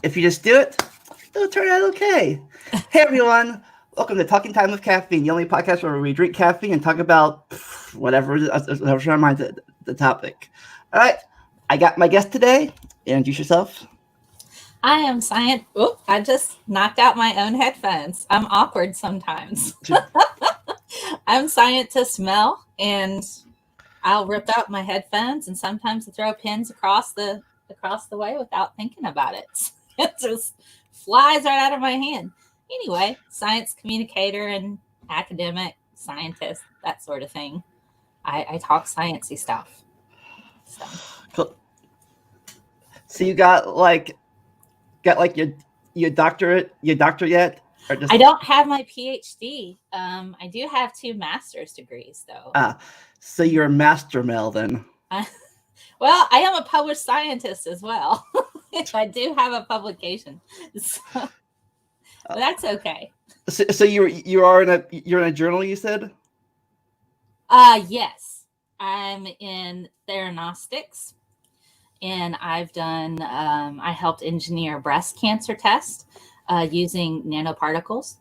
If you just do it, it'll turn out okay. Hey everyone, welcome to Talking Time with Caffeine, the only podcast where we drink caffeine and talk about whatever's on our mind, the topic. All right, I got my guest today. Introduce yourself. I am science. Oop, I just knocked out my own headphones. I'm awkward sometimes. I'm Scientist Mel, and I'll rip out my headphones and sometimes throw pins across the way without thinking about it. It just flies right out of my hand. Anyway, science communicator and academic scientist, that sort of thing. I talk sciencey stuff. So. Cool. So you got your doctorate yet? Or just... I don't have my PhD. I do have 2 master's degrees, though. So you're a master Mel then? Well, I am a published scientist as well. I do have a publication, so but that's okay. So you're in a journal, you said? Yes, I'm in theranostics, and I've done. I helped engineer a breast cancer test using nanoparticles.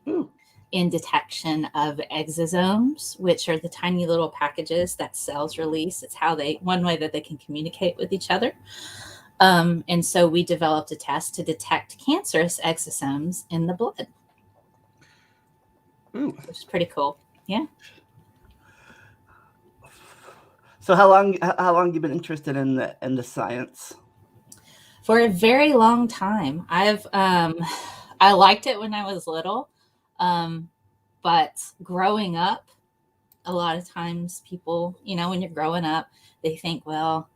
Ooh. In detection of exosomes, which are the tiny little packages that cells release. It's one way that they can communicate with each other. And so we developed a test to detect cancerous exosomes in the blood. Ooh. Which is pretty cool. Yeah. So how long have you been interested in the science? For a very long time. I liked it when I was little. But growing up, a lot of times people, when you're growing up, they think, well,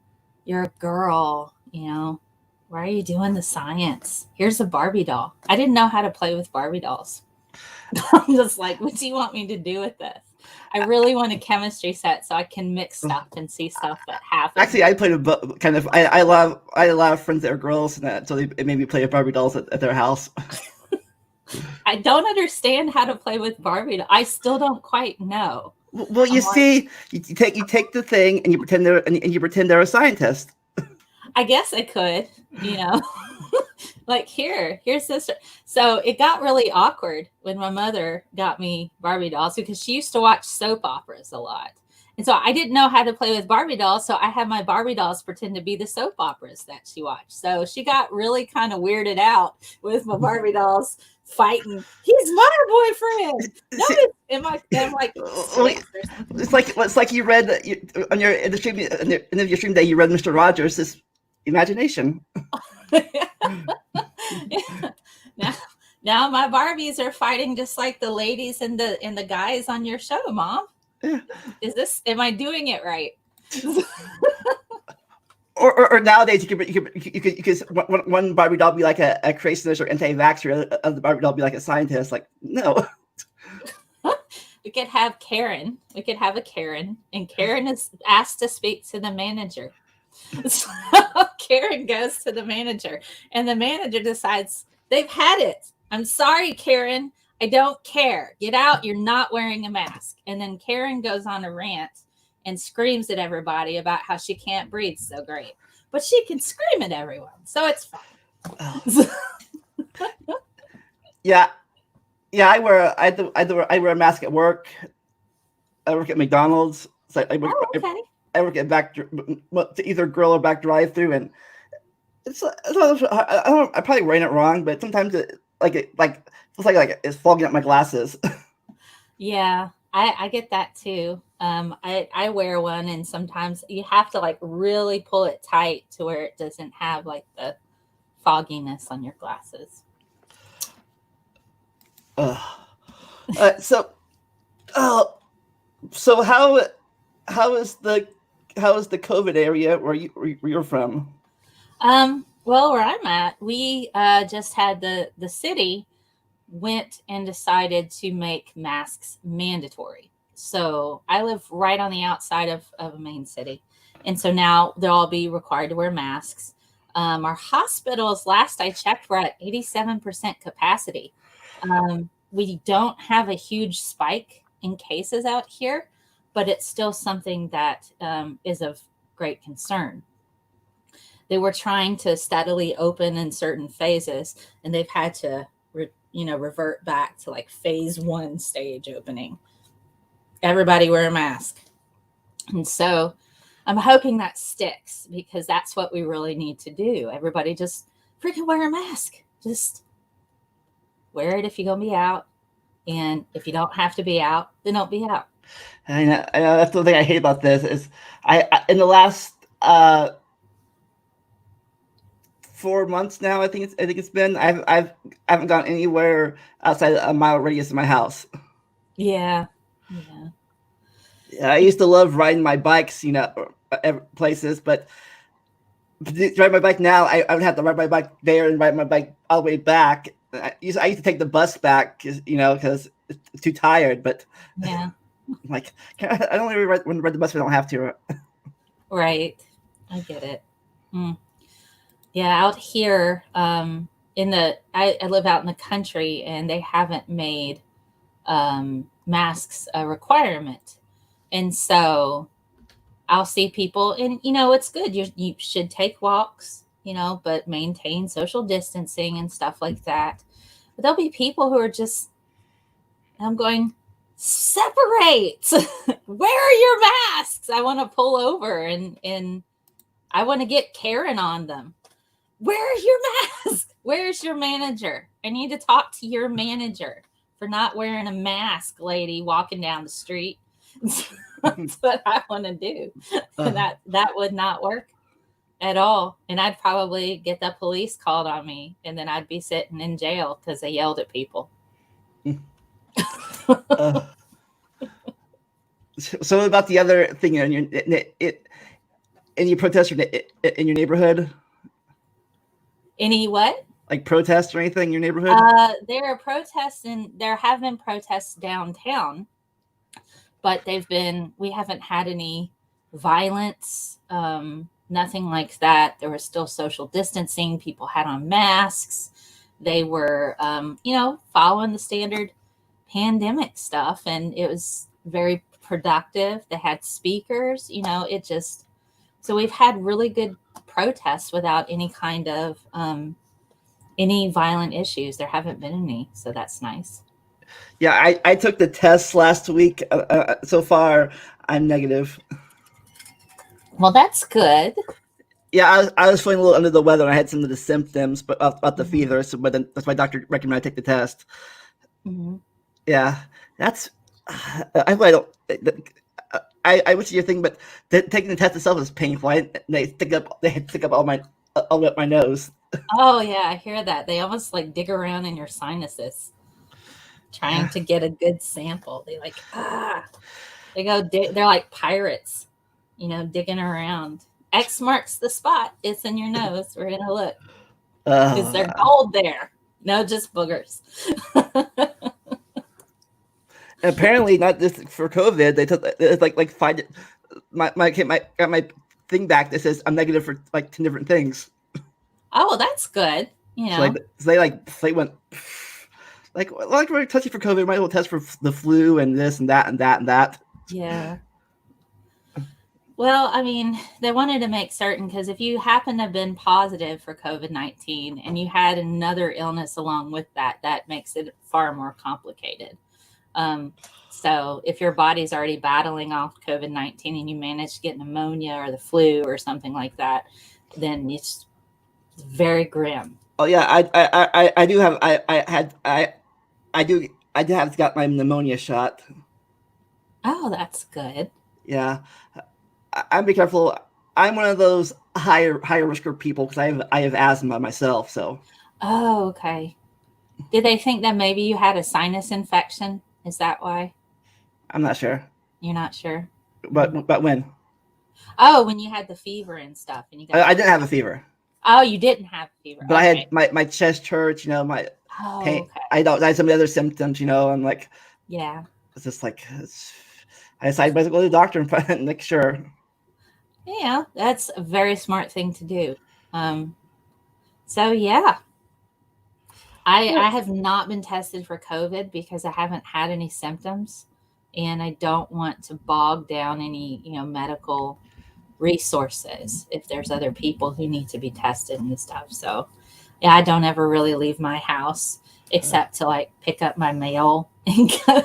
you're a girl, why are you doing the science? Here's a Barbie doll. I didn't know how to play with Barbie dolls. I'm just like, what do you want me to do with this? I really want a chemistry set so I can mix stuff and see stuff that happens. Actually, I played a kind of. I have a lot of friends that are girls, and that so it made me play with Barbie dolls at their house. I don't understand how to play with Barbie. I still don't quite know. Well, you take the thing and you pretend they're a scientist. I guess I could, like here's this. So it got really awkward when my mother got me Barbie dolls because she used to watch soap operas a lot. And so I didn't know how to play with Barbie dolls. So I had my Barbie dolls pretend to be the soap operas that she watched. So she got really kind of weirded out with my Barbie dolls fighting. He's my boyfriend. No, am I like it's like you read in your stream that you read Mr. Rogers' imagination. Now my Barbies are fighting just like the ladies and the guys on your show, Mom. Yeah. Am I doing it right? Or nowadays you could one Barbie doll be like a creationist or anti-vaxxer, the Barbie doll be like a scientist. Like, no. We could have Karen. We could have a Karen, and Karen is asked to speak to the manager. So Karen goes to the manager, and the manager decides they've had it. I'm sorry, Karen. I don't care. Get out. You're not wearing a mask. And then Karen goes on a rant and screams at everybody about how she can't breathe so great. But she can scream at everyone. So it's fine. Yeah. Yeah, I wear a mask at work. I work at McDonald's. So I work at back to either grill or back drive-through, and I probably ran it wrong, but sometimes it feels like it's fogging up my glasses. Yeah, I get that too. I wear one, and sometimes you have to like really pull it tight to where it doesn't have like the fogginess on your glasses. So how is the COVID area where you're from? Well, where I'm at, we just had the city went and decided to make masks mandatory. So I live right on the outside of a main city. And so now they'll all be required to wear masks. Our hospitals, last I checked, were at 87% capacity. We don't have a huge spike in cases out here, but it's still something that is of great concern. they were trying to steadily open in certain phases, and they've had to revert back to like phase 1 stage opening. Everybody wear a mask. And so I'm hoping that sticks, because that's what we really need to do. Everybody just freaking wear a mask. Just wear it if you're going to be out. And if you don't have to be out, then don't be out. I know that's the thing I hate about this is I in the last 4 months now, I think it's been, I haven't gone anywhere outside a mile radius of my house. Yeah. I used to love riding my bikes, places, but to ride my bike now, I would have to ride my bike there and ride my bike all the way back. I used to take the bus back because it's too tired. But yeah, like I don't really ride the bus if I don't have to. Right, I get it. Yeah, out here, I live out in the country, and they haven't made masks a requirement, and so I'll see people, and it's good. You should take walks, but maintain social distancing and stuff like that. But there'll be people who are just, I'm going, separate. Wear your masks. I want to pull over and I want to get Karen on them. Where's your mask? Where's your manager? I need to talk to your manager for not wearing a mask, lady, walking down the street. That's what I want to do. And that would not work at all. And I'd probably get the police called on me, and then I'd be sitting in jail because I yelled at people. So about the other thing any protests in your neighborhood? Any what? Like protests or anything in your neighborhood? There are protests, and there have been protests downtown, but we haven't had any violence, nothing like that. There was still social distancing. People had on masks. They were, following the standard pandemic stuff, and it was very productive. They had speakers, so we've had really good protests without any kind of, any violent issues. There haven't been any, so that's nice. Yeah, I took the test last week. So far, I'm negative. Well, that's good. Yeah, I was feeling a little under the weather, and I had some of the symptoms, but about the fever. So, but then that's why doctor recommended I take the test. Mm-hmm. Yeah, that's. I don't. I wish your thing, but taking the test itself is painful. They stick up all my up my nose. Oh yeah, I hear that. They almost like dig around in your sinuses, trying to get a good sample. They they go. They're like pirates, digging around. X marks the spot. It's in your nose. We're gonna look. Is there gold there? No, just boogers. Apparently, not just for COVID. They took it's like 5. Got my thing back that says I'm negative for like 10 different things. Oh, that's good. So they went like we're touchy for COVID. Might as well test for the flu and this and that and that and that. Yeah. Well, I mean, they wanted to make certain, because if you happen to have been positive for COVID-19 and you had another illness along with that, that makes it far more complicated. So if your body's already battling off COVID-19 and you manage to get pneumonia or the flu or something like that, then it's very grim. Oh yeah, I do have I did have got my pneumonia shot. Oh, that's good. Yeah, I'm be careful. I'm one of those higher risker people because I have asthma myself. So. Oh, okay. Did they think that maybe you had a sinus infection? Is that why? I'm not sure. You're not sure? But when? Oh, when you had the fever and stuff. And I didn't have a fever. Oh, you didn't have a fever. But okay. I had my chest hurts, my pain. Okay. I had some of the other symptoms, I'm like. Yeah. It's just like, I decided to go to the doctor and make sure. Yeah, that's a very smart thing to do. So, yeah. I have not been tested for COVID because I haven't had any symptoms, and I don't want to bog down any, medical resources if there's other people who need to be tested and stuff. So yeah, I don't ever really leave my house except to like pick up my mail and go.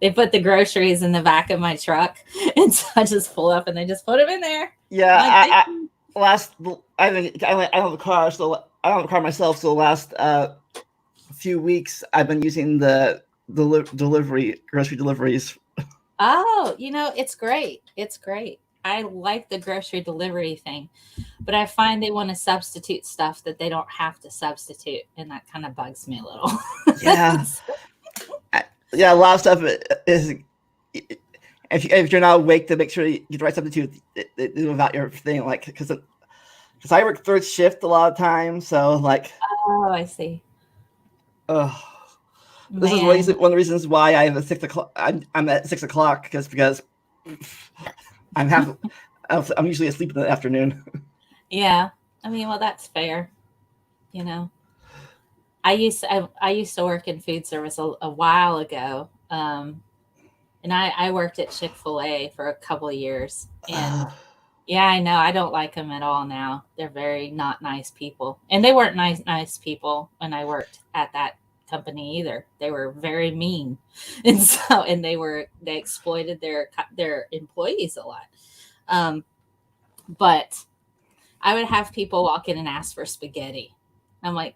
They put the groceries in the back of my truck, and so I just pull up and they just put them in there. Yeah, Like, I don't have a car, so I don't have a car myself. So the last few weeks, I've been using the grocery deliveries. oh, it's great. It's great. I like the grocery delivery thing, but I find they want to substitute stuff that they don't have to substitute, and that kind of bugs me a little. Yeah, yeah, a lot of stuff is. If you're not awake, to make sure you get the right substitute about your thing, like because I work third shift a lot of times, so like. Oh, I see. This is one of the reasons why I have a 6 o'clock. I'm at 6 o'clock because I'm usually asleep in the afternoon. Yeah, I mean, well, that's fair. I used to work in food service a while ago, and I worked at Chick-fil-A for a couple of years, and yeah, I know I don't like them at all now. They're very not nice people, and they weren't nice people when I worked at that company either. They were very mean, and they exploited their employees a lot. But I would have people walk in and ask for spaghetti. I'm like,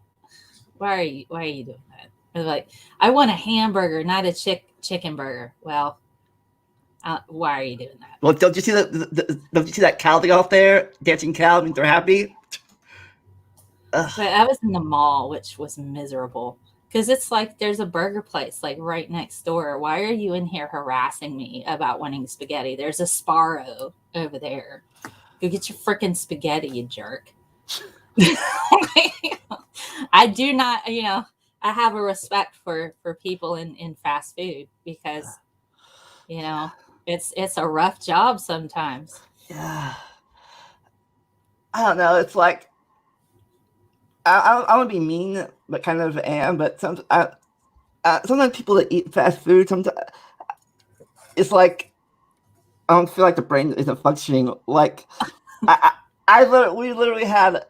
why are you doing that? They're like, I want a hamburger, not a chicken burger. Well, why are you doing that? Well, don't you see that cow thing out there, dancing cow? I mean, they're happy. But I was in the mall, which was miserable. Because it's like there's a burger place like right next door. Why are you in here harassing me about wanting spaghetti? There's a Sparrow over there. Go get your freaking spaghetti, you jerk. I do not, I have a respect for people in fast food because, it's a rough job sometimes. Yeah. I don't know. It's like I want to be mean, but kind of am. But sometimes people that eat fast food, sometimes it's like I don't feel like the brain isn't functioning. Like we literally had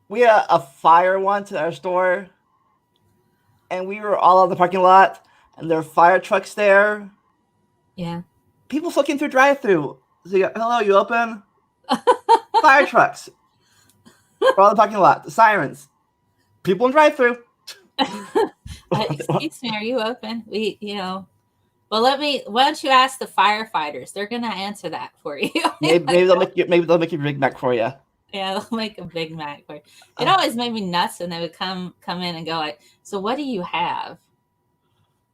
we had a fire once at our store, and we were all out of the parking lot, and there were fire trucks there. Yeah. People looking through drive-through. So hello, you open? Fire trucks. All the parking lot, the sirens, people in drive-through. Excuse me, are you open? Well, why don't you ask the firefighters? They're going to answer that for you. maybe they'll make you a Big Mac for you. Yeah, they'll make a Big Mac for you. It always made me nuts when they would come in and go like, so what do you have?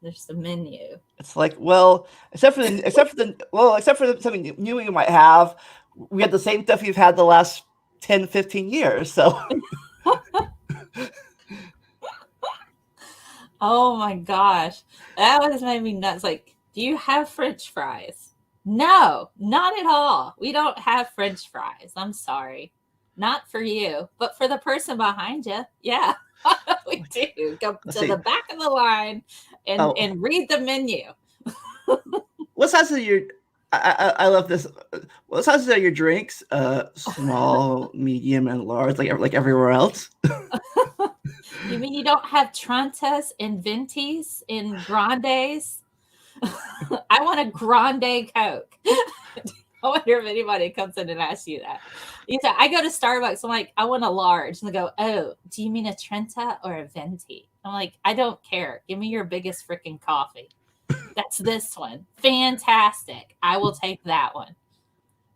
There's the menu. It's like, well, except for something new you might have, we had the same stuff you've had the last 10, 15 years. So. Oh my gosh. That always made me nuts. Like, do you have French fries? No, not at all. We don't have French fries. I'm sorry. Not for you, but for the person behind you. Yeah, we do. Go to the back of the line and read the menu. What size are your? I love this. What size are your drinks? Small, medium, and large, like everywhere else. You mean you don't have Trantas and Ventis and Grandes? I want a Grande Coke. I wonder if anybody comes in and asks you that. I go to Starbucks. I'm like, I want a large. And they go, oh, do you mean a Trenta or a Venti? I'm like, I don't care. Give me your biggest freaking coffee. That's this one. Fantastic. I will take that one.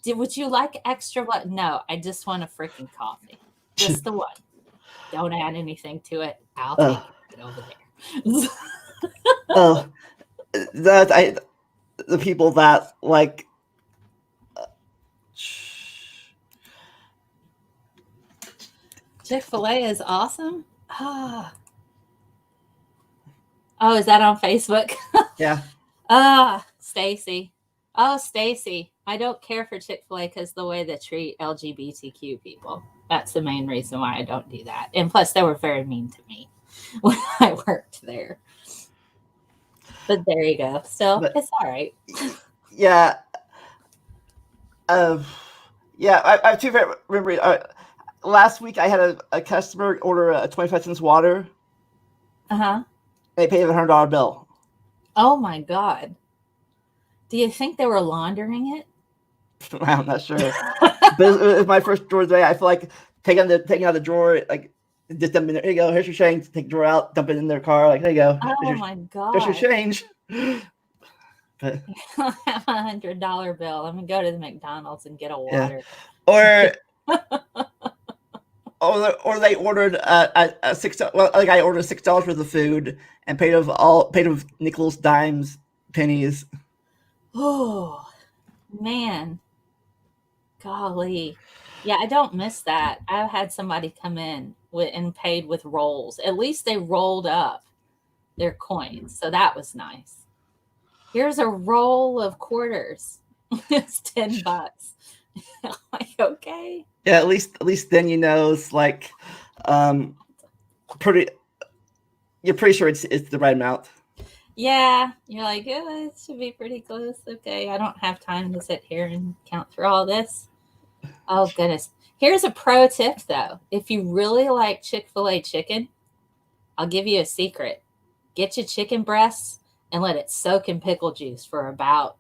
Would you like extra what? No, I just want a freaking coffee. Just the one. Don't add anything to it. I'll take it over there. The people that like. Chick-fil-A is awesome. Oh, is that on Facebook? Yeah. Stacy. Oh, Stacy. I don't care for Chick-fil-A because the way they treat LGBTQ people. That's the main reason why I don't do that. And plus, they were very mean to me when I worked there. But there you go. Still, it's all right. Yeah. Uh, yeah, I have two favorite memories. Last week I had a customer order a 25 cents water. Uh-huh. They paid a $100 bill. Oh my God. Do you think they were laundering it? I'm not sure, but it was my first drawer today. I feel like taking out the drawer, like just dump in there. Here you go. Here's your change. Take the drawer out, dump it in their car. Like there you go. Oh my There's your gosh. change. But I have $100 bill. I'm gonna go to the McDonald's and get a yeah, water. or or they ordered a $6. Well, like I ordered $6 worth of food and paid of nickels, dimes, pennies. Oh man, golly. Yeah, I don't miss that. I've had somebody come in and paid with rolls. At least they rolled up their coins, so that was nice. Here's a roll of quarters. It's $10. Like, okay. Yeah, at least then it's like um pretty. You're pretty sure it's the right amount. Yeah, you're like, oh, it should be pretty close. Okay, I don't have time to sit here and count through all this. Oh, goodness. Here's a pro tip, though. If you really like Chick-fil-A chicken, I'll give you a secret. Get your chicken breasts and let it soak in pickle juice for about,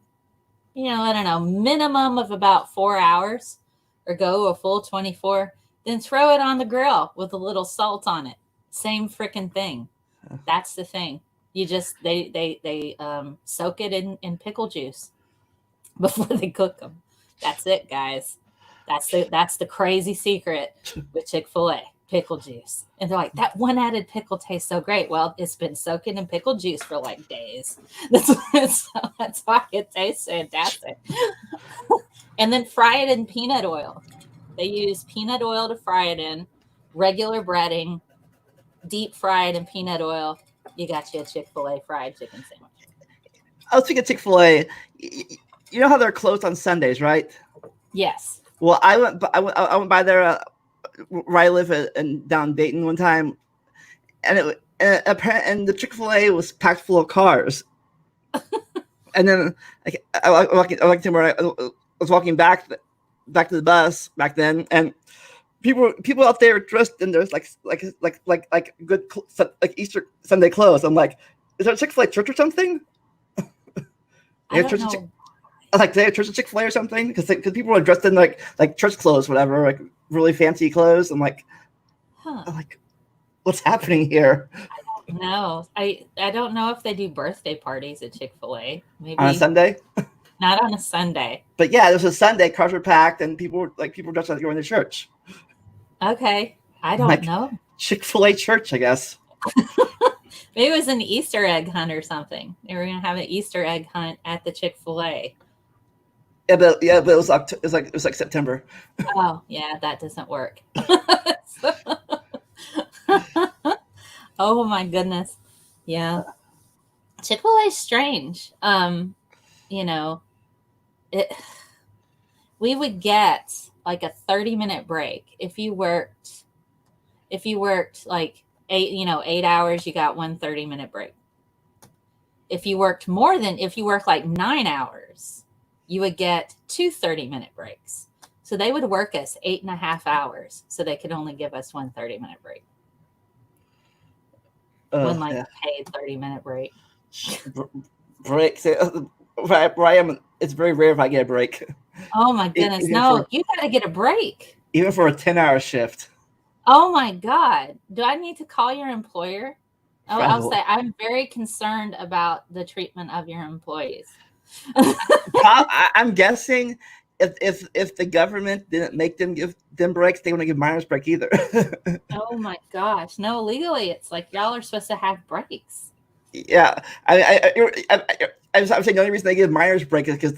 I don't know, minimum of about 4 hours or go a full 24. Then throw it on the grill with a little salt on it. Same freaking thing. That's the thing. You just they soak it in pickle juice before they cook them. That's it, guys. That's the crazy secret with Chick-fil-A pickle juice. And they're like, that one added pickle tastes so great. Well, it's been soaking in pickle juice for like days. That's why it tastes fantastic. And then fry it in peanut oil. They use peanut oil to fry it in, regular breading, deep fried in peanut oil. You got you a Chick-fil-A fried chicken sandwich. I was thinking Chick-fil-A. You know how they're closed on Sundays, right? Yes. Well, I went by there where I live in down Dayton one time, and and the Chick-fil-A was packed full of cars. And then I was walking back to the bus back then, and people out there dressed in their like good like Easter Sunday clothes. I'm like, is there a Chick-fil-A church or something? I don't know. I was like, they have church at Chick-fil-A or something? Because people are dressed in like church clothes, whatever, like really fancy clothes. I'm like, what's happening here? No, I don't know if they do birthday parties at Chick-fil-A. Maybe On a Sunday? not on a Sunday. But yeah, it was a Sunday, cars were packed, and people were dressed like going to church. Okay. I don't know. Chick-fil-A church, I guess. Maybe it was an Easter egg hunt or something. They were going to have an Easter egg hunt at the Chick-fil-A. Yeah, but it was it was like September. Oh, yeah, that doesn't work. Oh my goodness. Yeah. Chick-fil-A is strange. We would get like a 30-minute break. If you worked like 8 hours, you got 1 30-minute break. If you worked like 9 hours, you would get 2 30-minute breaks. So they would work us 8.5 hours so they could only give us 1 30-minute break. One paid 30-minute break. Breaks. Where I am, it's very rare if I get a break. Oh my goodness. No, you got to get a break. Even for a 10-hour shift. Oh my God. Do I need to call your employer? Oh, I'll say I'm very concerned about the treatment of your employees. I'm guessing if the government didn't make them give them breaks, they wouldn't give miners break either. Oh my gosh. No, legally it's like y'all are supposed to have breaks. Yeah. I'm saying the only reason they give miners break is because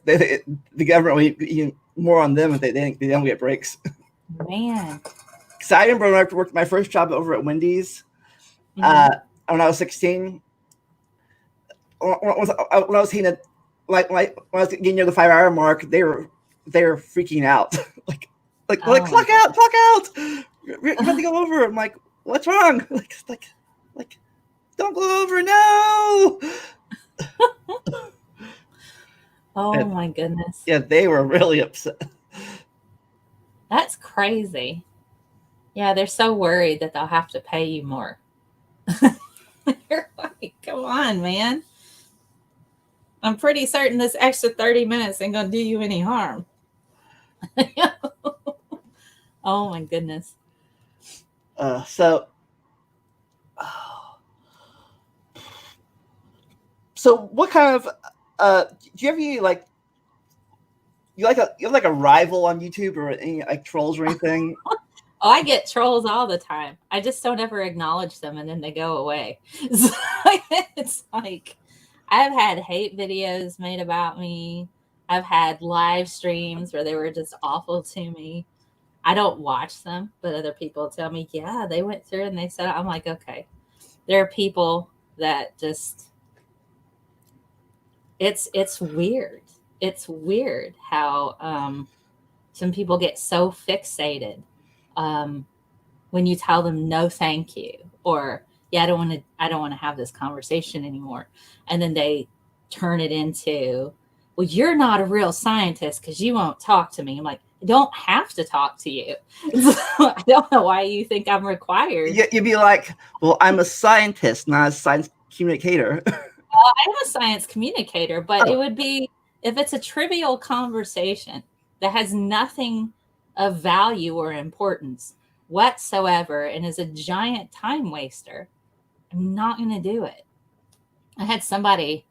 the government will eat more on them if they don't get breaks. Man. Because I remember when I worked my first job over at Wendy's when I was 16. When I was hitting it, when I was getting near the 5-hour mark, they were freaking out. like clock out. You have to go over. I'm like, what's wrong? Like don't go over, no. Oh my goodness. Yeah, they were really upset. That's crazy. Yeah, they're so worried that they'll have to pay you more. You're like, come on, man. I'm pretty certain this extra 30 minutes ain't going to do you any harm. Oh my goodness. So, what kind of do you have any like you have like a rival on YouTube or any like trolls or anything? Oh, I get trolls all the time. I just don't ever acknowledge them and then they go away. So it's like I've had hate videos made about me. I've had live streams where they were just awful to me. I don't watch them, but other people tell me, yeah, they went through and they said, I'm like, okay. There are people that just it's weird. It's weird how some people get so fixated when you tell them no thank you, or yeah, I don't want to have this conversation anymore, and then they turn it into, well, you're not a real scientist because you won't talk to me. I'm like, I don't have to talk to you. I don't know why you think I'm required. You'd be like, well, I'm a scientist, not a science communicator. I'm a science communicator, but it would be if it's a trivial conversation that has nothing of value or importance whatsoever and is a giant time waster, I'm not going to do it. I had somebody,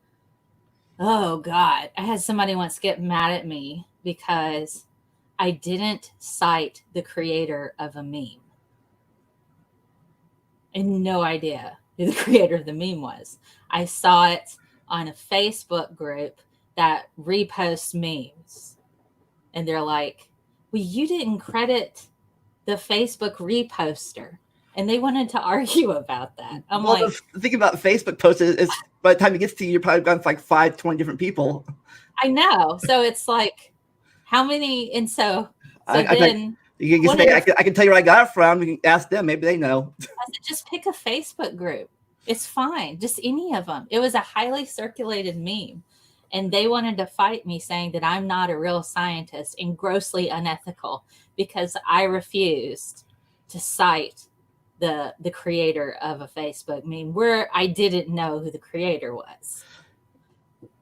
oh God, I had somebody once get mad at me because I didn't cite the creator of a meme. I had no idea who the creator of the meme was. I saw it on a Facebook group that reposts memes. And they're like, well, you didn't credit the Facebook reposter. And they wanted to argue about that. I'm well, like, the thing about Facebook posts is by the time it gets to you, you're probably gone to like 20 different people. I know. So it's like, how many? And so then you can say, I can tell you where I got it from. You can ask them. Maybe they know. I said, just pick a Facebook group. It's fine. Just any of them. It was a highly circulated meme. And they wanted to fight me saying that I'm not a real scientist and grossly unethical because I refused to cite the creator of a Facebook meme where I didn't know who the creator was.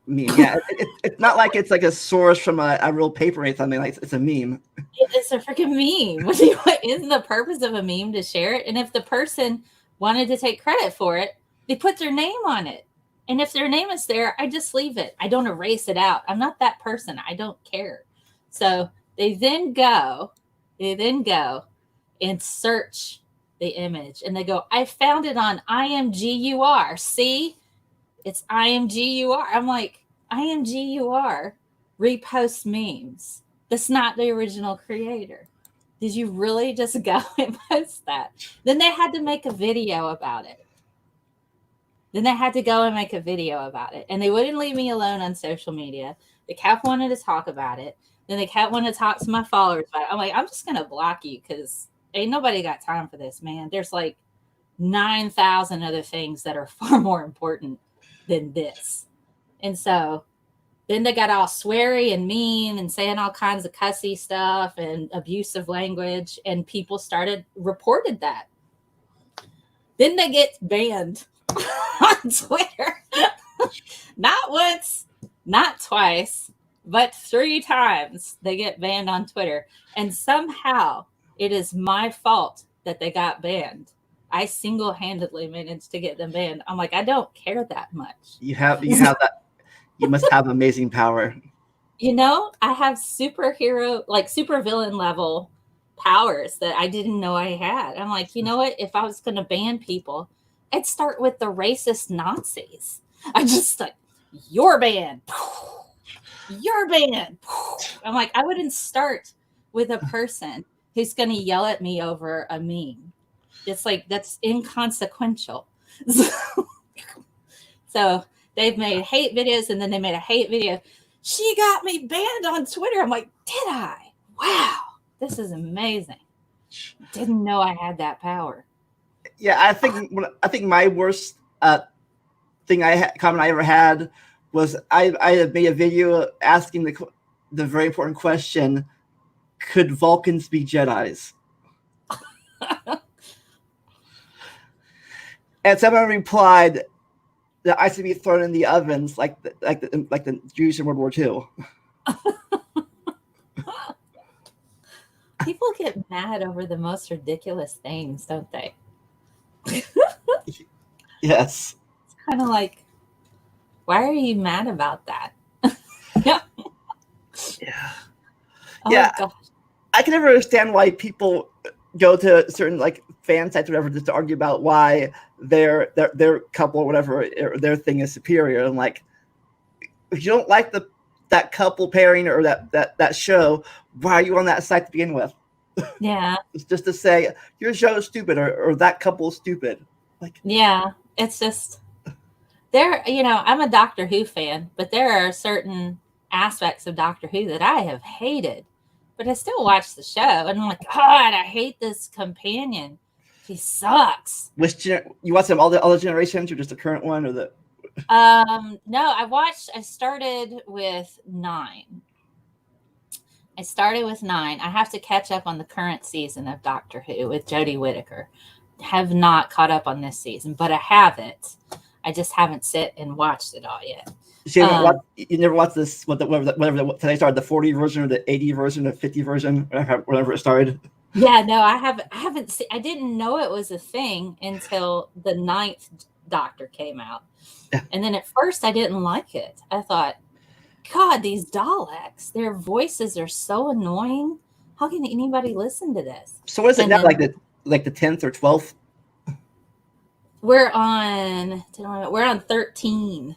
Meme, yeah. It's not like it's like a source from a real paper or something. Like it's a meme. It's a freaking meme. Isn't the purpose of a meme to share it? And if the person wanted to take credit for it, they put their name on it. And if their name is there, I just leave it. I don't erase it out. I'm not that person. I don't care. So they then go and search the image. And they go, I found it on IMGUR. See? It's IMGUR. I'm like, IMGUR reposts memes. That's not the original creator. Did you really just go and post that? Then they had to make a video about it. And they wouldn't leave me alone on social media. They kept wanting to talk about it. Then they kept wanting to talk to my followers about it. I'm like, I'm just going to block you because ain't nobody got time for this, man. There's like 9,000 other things that are far more important than this. And so then they got all sweary and mean and saying all kinds of cussy stuff and abusive language. And people reported that. Then they get banned on Twitter. Not once, not twice, but 3 times they get banned on Twitter. And somehow it is my fault that they got banned. I single-handedly managed to get them banned. I'm like, I don't care that much. You have that. You must have amazing power. I have supervillain level powers that I didn't know I had. I'm like, you know what? If I was going to ban people, I'd start with the racist Nazis. I just like, you're banned. You're banned. I'm like, I wouldn't start with a person who's going to yell at me over a meme. It's like, that's inconsequential. So they've made hate videos, and then they made a hate video. She got me banned on Twitter. I'm like, did I? Wow. This is amazing. Didn't know I had that power. Yeah, I think my worst comment I ever had was I had made a video asking the very important question: could Vulcans be Jedis? And someone replied that I should be thrown in the ovens like the Jews in World War II. People get mad over the most ridiculous things, don't they? Yes. It's kind of like, why are you mad about that? Yeah. Oh, Yeah. gosh. I can never understand why people go to certain like fan sites or whatever just to argue about why their couple or whatever or their thing is superior. And like, if you don't like that couple pairing or that show, why are you on that site to begin with? Yeah. It's just to say your show is stupid or that couple is stupid. Like, yeah, it's just I'm a Doctor Who fan, but there are certain aspects of Doctor Who that I have hated, but I still watch the show, and I'm like, God, I hate this companion. She sucks. You watch them all the other generations or just the current one or the? No, I started with 9. I have to catch up on the current season of Doctor Who with Jodie Whittaker. Have not caught up on this season, but I have it. I just haven't sit and watched it all yet. You never watched this, whatever today started, the 40 version or the 80 version, the 50 version, whatever it started? Yeah, no, I haven't seen, I didn't know it was a thing until the 9th Doctor came out. Yeah. And then at first I didn't like it. I thought, God, these Daleks, their voices are so annoying. How can anybody listen to this? So what is it now, like the 10th or 12th? We're on 13.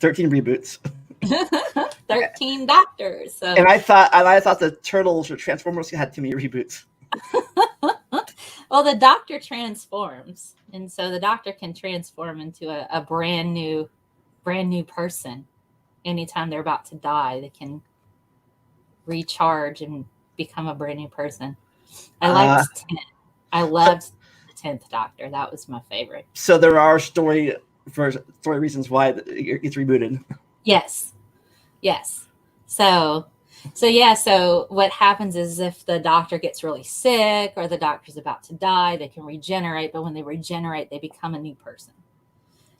13 reboots. 13 doctors. So. And I thought the Turtles or Transformers had too many reboots. Well, the Doctor transforms, and so the Doctor can transform into a brand new person. Anytime they're about to die, they can recharge and become a brand new person. I loved the 10th Doctor. That was my favorite. So there are story reasons why it gets rebooted. Yes. So what happens is if the Doctor gets really sick or the Doctor's about to die, they can regenerate. But when they regenerate, they become a new person.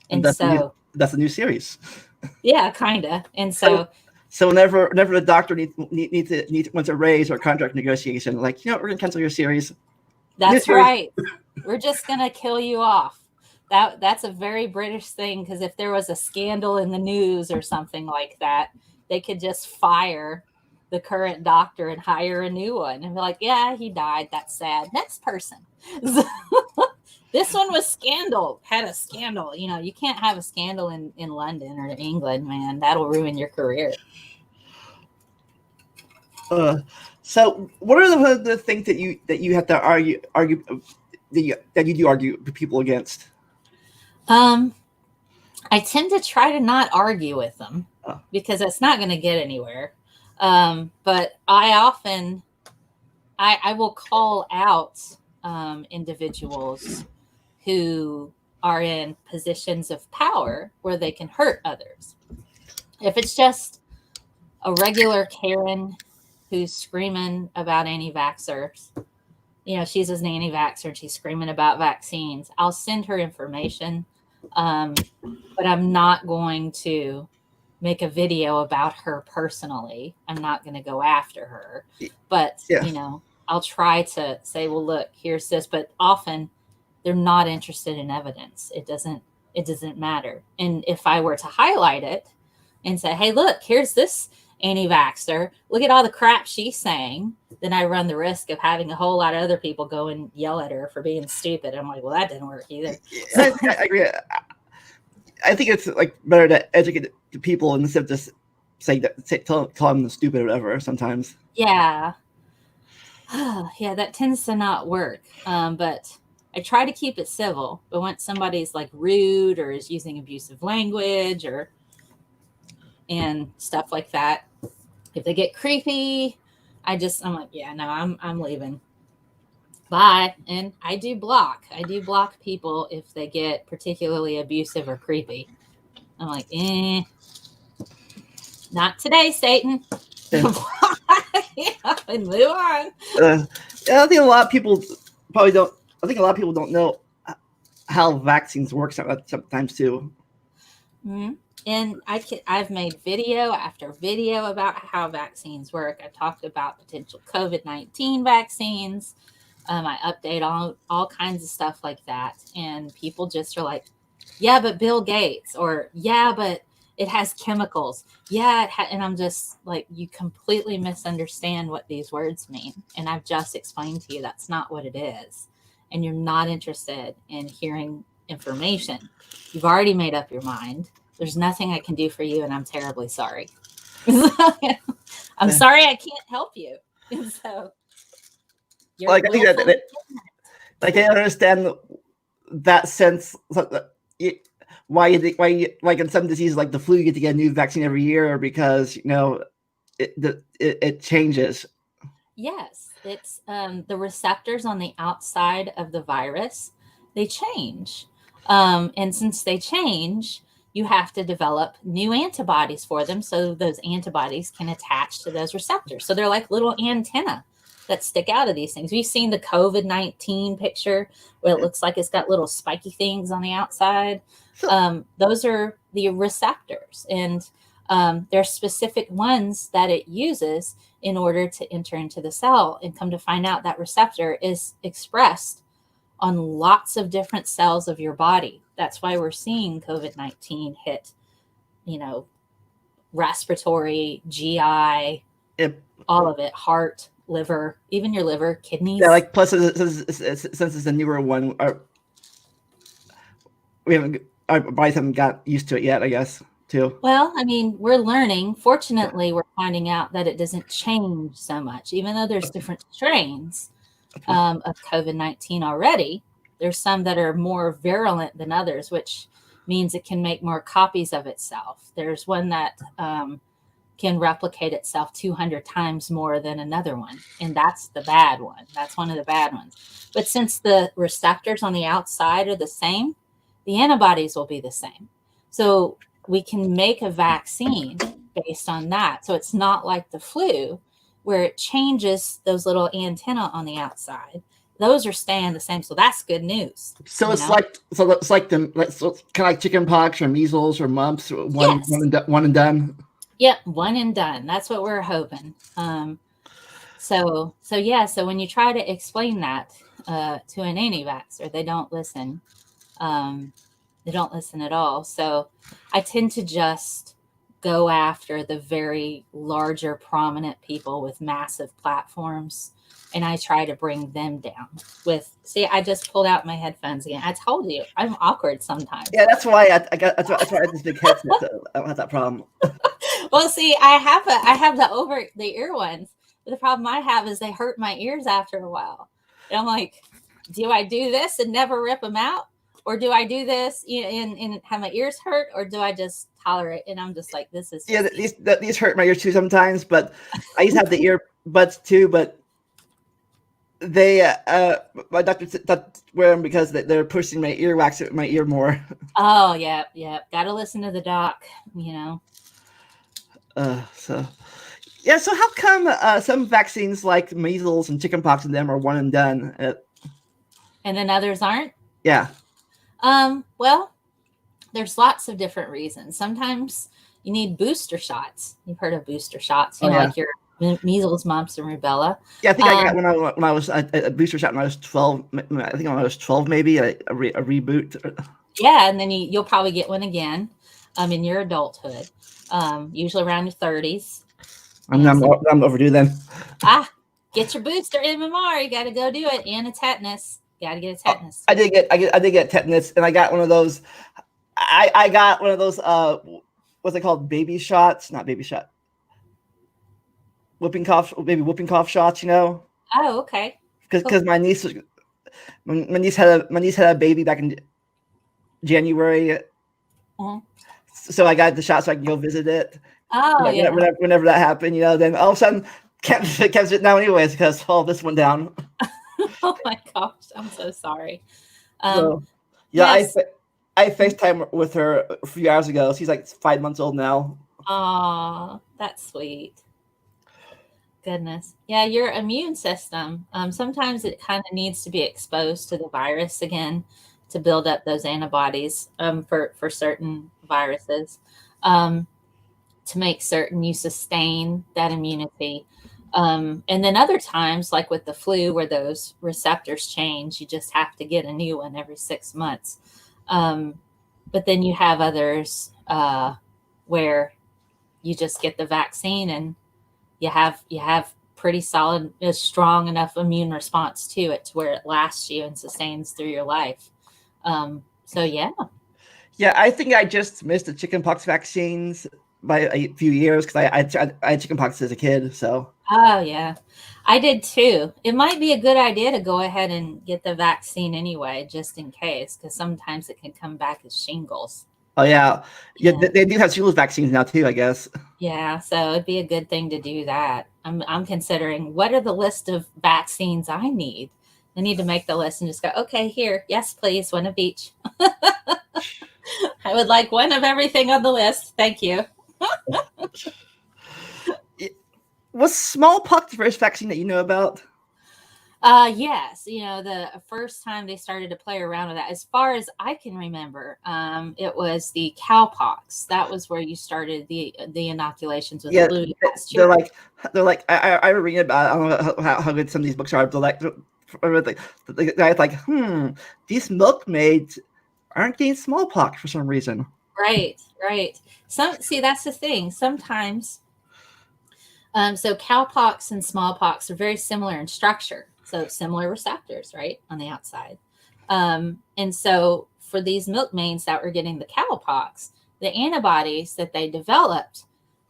And that's a new series. Yeah, kind of. And so whenever the Doctor wants a raise or contract negotiation, like, we're gonna cancel your series. That's right. We're just gonna kill you off. That's a very British thing, because if there was a scandal in the news or something like that, they could just fire the current Doctor and hire a new one and be like, yeah, he died. That's sad. Next person. This one had a scandal. You can't have a scandal in London or England, man. That'll ruin your career. So what are the things that you have to argue that you do argue people against? I tend to try to not argue with them because it's not going to get anywhere. But I will call out individuals who are in positions of power where they can hurt others. If it's just a regular Karen who's screaming about anti-vaxxers, she's an anti-vaxxer and she's screaming about vaccines, I'll send her information. But I'm not going to make a video about her personally. I'm not going to go after her. But, I'll try to say, well, look, here's this. But often they're not interested in evidence. It doesn't matter. And if I were to highlight it and say, hey, look, here's this anti-vaxxer, look at all the crap she's saying, then I run the risk of having a whole lot of other people go and yell at her for being stupid. I'm like, well, that didn't work either. I agree. I think it's like better to educate the people instead of just tell them stupid or whatever sometimes. Yeah. Yeah, that tends to not work. But I try to keep it civil. But when somebody's like rude or is using abusive language and stuff like that, if they get creepy, I'm like, yeah, no, I'm leaving. Bye. And I do block people if they get particularly abusive or creepy. I'm like, Not today, Satan. Yeah. And move on. I think a lot of people probably don't. I think a lot of people don't know how vaccines work sometimes too. Mm-hmm. And I've made video after video about how vaccines work. I talked about potential COVID-19 vaccines. I update all kinds of stuff like that. And people just are like, yeah, but Bill Gates, or yeah, but it has chemicals. Yeah. And I'm just like, you completely misunderstand what these words mean. And I've just explained to you that's not what it is. And you're not interested in hearing information. You've already made up your mind. There's nothing I can do for you, and I'm terribly sorry. I'm sorry I can't help you. And so you're Like I think that like I understand that sense. Why you think like in some diseases like the flu, you get to get a new vaccine every year because it changes. Yes, it's the receptors on the outside of the virus, they change. And since they change, you have to develop new antibodies for them so those antibodies can attach to those receptors. So they're like little antenna that stick out of these things. We've seen the COVID-19 picture where it looks like it's got little spiky things on the outside. Those are the receptors. And there are specific ones that it uses in order to enter into the cell, and come to find out that receptor is expressed on lots of different cells of your body. That's why we're seeing COVID-19 hit, respiratory, GI, all of it, heart, liver, even your liver, kidneys. Yeah, like plus since it's a newer one, our bodies haven't got used to it yet, I guess. Too. Well, I mean, we're learning. Fortunately, we're finding out that it doesn't change so much, even though there's different strains of COVID-19 already. There's some that are more virulent than others, which means it can make more copies of itself. There's one that can replicate itself 200 times more than another one, and that's the bad one. That's one of the bad ones. But since the receptors on the outside are the same, the antibodies will be the same. So we can make a vaccine based on that. So it's not like the flu where it changes those little antenna on the outside. Those are staying the same. So that's good news. So it's like kind of like chicken pox or measles or mumps, one and done. Yep, one and done. That's what we're hoping. So when you try to explain that to an anti-vaxxer, they don't listen. They don't listen at all. So I tend to just go after the very larger, prominent people with massive platforms, and I try to bring them down I just pulled out my headphones again. I told you, I'm awkward sometimes. Yeah, that's why I got that's why I had this big headset. So I don't have that problem. Well, see, I have the over the ear ones. But the problem I have is they hurt my ears after a while. And I'm like, do I do this and never rip them out? Or do I do this and have my ears hurt, or do I just tolerate? And I'm just like, this is these hurt my ears too sometimes. But I used to have the earbuds too. But they my doctor stopped wearing them because they're pushing my earwax in my ear more. Oh yeah, gotta listen to the doc. So how come some vaccines like measles and chickenpox and them are one and done, and then others aren't? Yeah. Well, there's lots of different reasons. Sometimes you need booster shots. You've heard of booster shots, like your measles, mumps, and rubella. Yeah, I think I got when I was a booster shot when I was 12. I think when I was 12, maybe a reboot. Yeah, and then you'll probably get one again in your adulthood, usually around your 30s. I'm overdue then. Get your booster MMR. You got to go do it, and a tetanus. Got to get a tetanus. I did get tetanus, and I got one of those. I got one of those. What's it called? Baby shots? Not baby shot. Whooping cough shots. Oh, okay. Because my niece had a baby back in January. Mm-hmm. So I got the shot so I can go visit it. Oh, yeah. Whenever that happened, then all of a sudden can't sit down anyways because all this went down. Oh my gosh, I'm so sorry. Yes. I FaceTime with her a few hours ago. She's like 5 months old now. Aw, that's sweet. Goodness. Yeah, your immune system, sometimes it kind of needs to be exposed to the virus again to build up those antibodies for certain viruses, um, to make certain you sustain that immunity. And then other times, like with the flu, where those receptors change, you just have to get a new one every 6 months. Um, but then you have others where you just get the vaccine and you have pretty solid, a strong enough immune response to it to where it lasts you and sustains through your life. So yeah. Yeah, I think I just missed the chickenpox vaccines by a few years because I had chickenpox as a kid. So, Oh yeah, I did too. It might be a good idea to go ahead and get the vaccine anyway, just in case, because sometimes it can come back as shingles. oh yeah, yeah, Yeah. they do have shingles vaccines now too, I guess. Yeah, so it'd be a good thing to do that. I'm considering what are the list of vaccines I need. I need to make the list and just go, okay, here, yes, please, one of each. I would like one of everything on the list. Thank you. Was smallpox the first vaccine that you know about? Yes, the first time they started to play around with that, as far as I can remember, it was the cowpox. That was where you started the inoculations with Yeah, flu last they're year. like they're like I read about. I don't know how good some of these books are. But like the guy's like, these milkmaids aren't getting smallpox for some reason. Right, right. See, that's the thing. Sometimes, so cowpox and smallpox are very similar in structure. So similar receptors, right, on the outside. And so for these milkmaids that were getting the cowpox, the antibodies that they developed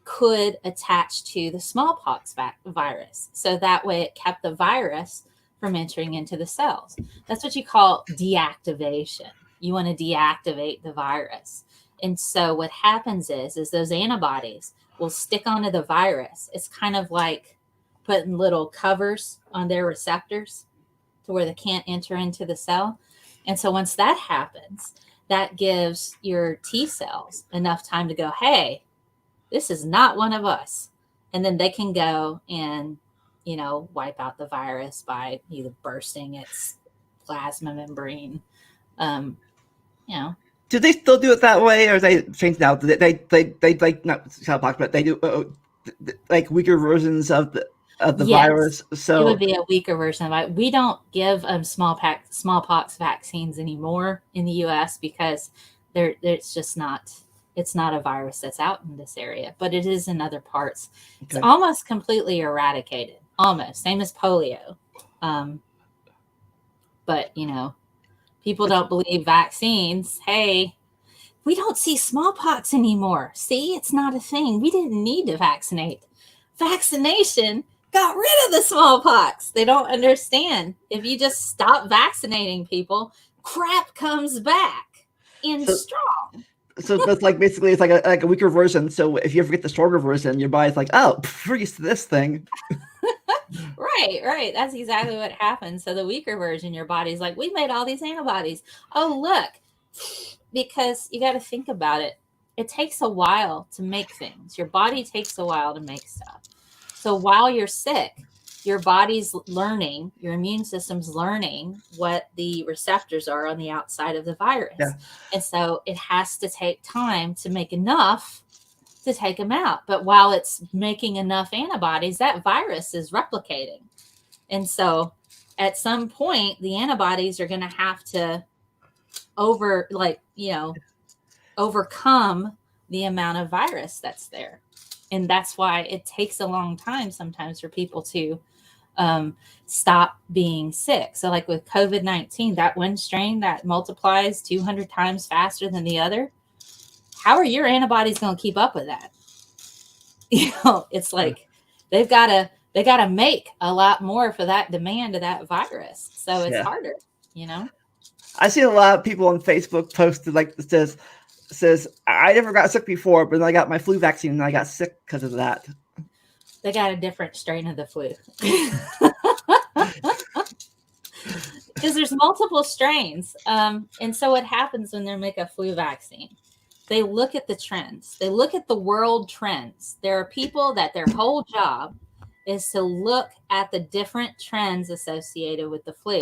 could attach to the smallpox virus. So that way it kept the virus from entering into the cells. That's what you call deactivation. You want to deactivate the virus. And so what happens is those antibodies will stick onto the virus. It's kind of like putting little covers on their receptors to where they can't enter into the cell. And so once that happens, that gives your T cells enough time to go, hey, this is not one of us. And then they can go and, wipe out the virus by either bursting its plasma membrane. Um, you know, Do they still do it that way, or they change now? They like not smallpox, but they do like weaker versions of the yes, virus. it would So be a weaker version of it. We don't give smallpox vaccines anymore in the U.S. because it's just not. It's not a virus that's out in this area, but it is in other parts. It's okay, almost completely eradicated, almost same as polio. Um, but people don't believe vaccines. Hey, we don't see smallpox anymore. See, it's not a thing. We didn't need to vaccinate. Vaccination got rid of the smallpox. They don't understand. If you just stop vaccinating people, crap comes back in so strong. that's like basically it's like a weaker version. So if you ever get the stronger version, your body's like, oh, we're used to this thing. Right, right. That's exactly what happens. So the weaker version, your body's like, we made all these antibodies. Oh, look, because you got to think about it. It takes a while to make things. Your body takes a while to make stuff. So while you're sick, your body's learning, your immune system's learning what the receptors are on the outside of the Yeah. virus. And so it has to take time to make enough to take them out. But while it's making enough antibodies, that virus is replicating. And so at some point, the antibodies are going to have to overcome the amount of virus that's there. And that's why it takes a long time sometimes for people to stop being sick. So, like with COVID-19, that one strain that multiplies 200 times faster than the other, how are your antibodies going to keep up with that? It's like they got to make a lot more for that demand of that virus. So it's Yeah. harder, you know. I see a lot of people on Facebook posted like says I never got sick before, but then I got my flu vaccine and I got sick because of that. They got a different strain of the flu. Because there's multiple strains. And so what happens when they make a flu vaccine? They look at the trends. They look at the world trends. There are people that their whole job is to look at the different trends associated with the flu.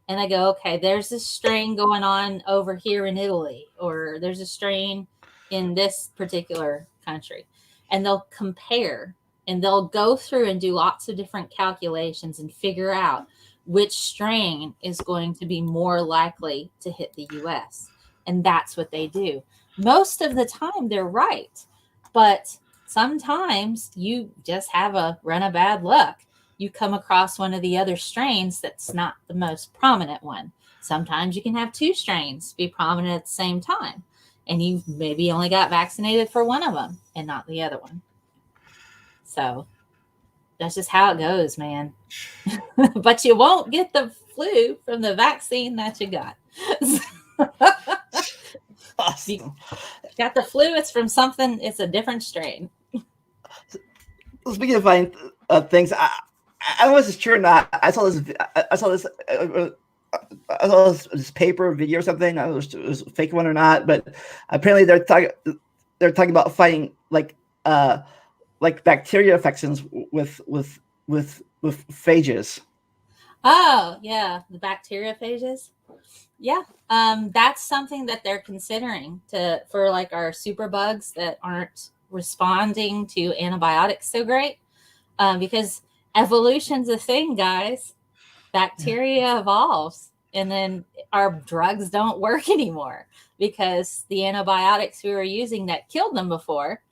And they go, okay, there's this strain going on over here in Italy, or there's a strain in this particular country. And they'll compare and they'll go through and do lots of different calculations and figure out which strain is going to be more likely to hit the US. And that's what they do. Most of the time, they're right. But sometimes you just have a run of bad luck. You come across one of the other strains that's not the most prominent one. Sometimes you can have two strains be prominent at the same time, and you maybe only got vaccinated for one of them and not the other one. So that's just how it goes, man. But you won't get the flu from the vaccine that you got. Awesome. You got the flu, it's from something, it's a different strain. Speaking of finding things, I wasn't sure or not. I saw this paper video or something. I don't know if it was a fake one or not, but apparently they're talking about fighting like bacteria infections with phages. Oh yeah, the bacteriophages. Yeah, that's something that they're considering for like our superbugs that aren't responding to antibiotics so great, because evolution's a thing, guys. Bacteria evolves, and then our drugs don't work anymore because the antibiotics we were using that killed them before,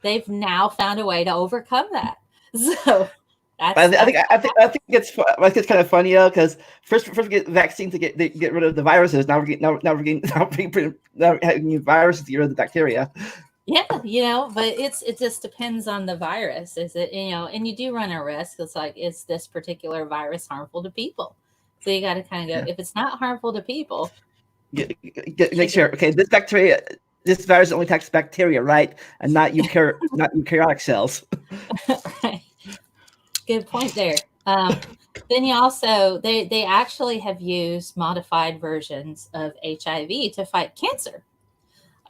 they've now found a way to overcome that. So I think it's kind of funny though, because first we get vaccines to get rid of the viruses. Now we're getting having viruses to get rid of the bacteria. Yeah, but it just depends on the virus. Is it, and you do run a risk. It's like, is this particular virus harmful to people? So you got to kind of go, if it's not harmful to people, make sure. Okay, this virus only attacks bacteria, right, and not eukaryotic cells. Right. Good point there. Then you also they actually have used modified versions of HIV to fight cancer.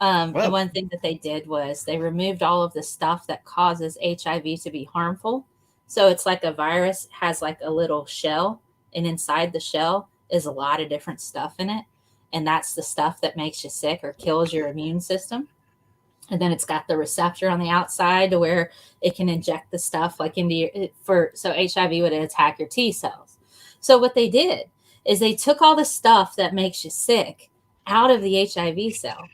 And one thing that they did was they removed all of the stuff that causes HIV to be harmful. So it's like a virus has like a little shell, and inside the shell is a lot of different stuff in it. And that's the stuff that makes you sick or kills your immune system. And then it's got the receptor on the outside to where it can inject the stuff like into so HIV would attack your T cells. So what they did is they took all the stuff that makes you sick out of the HIV cell,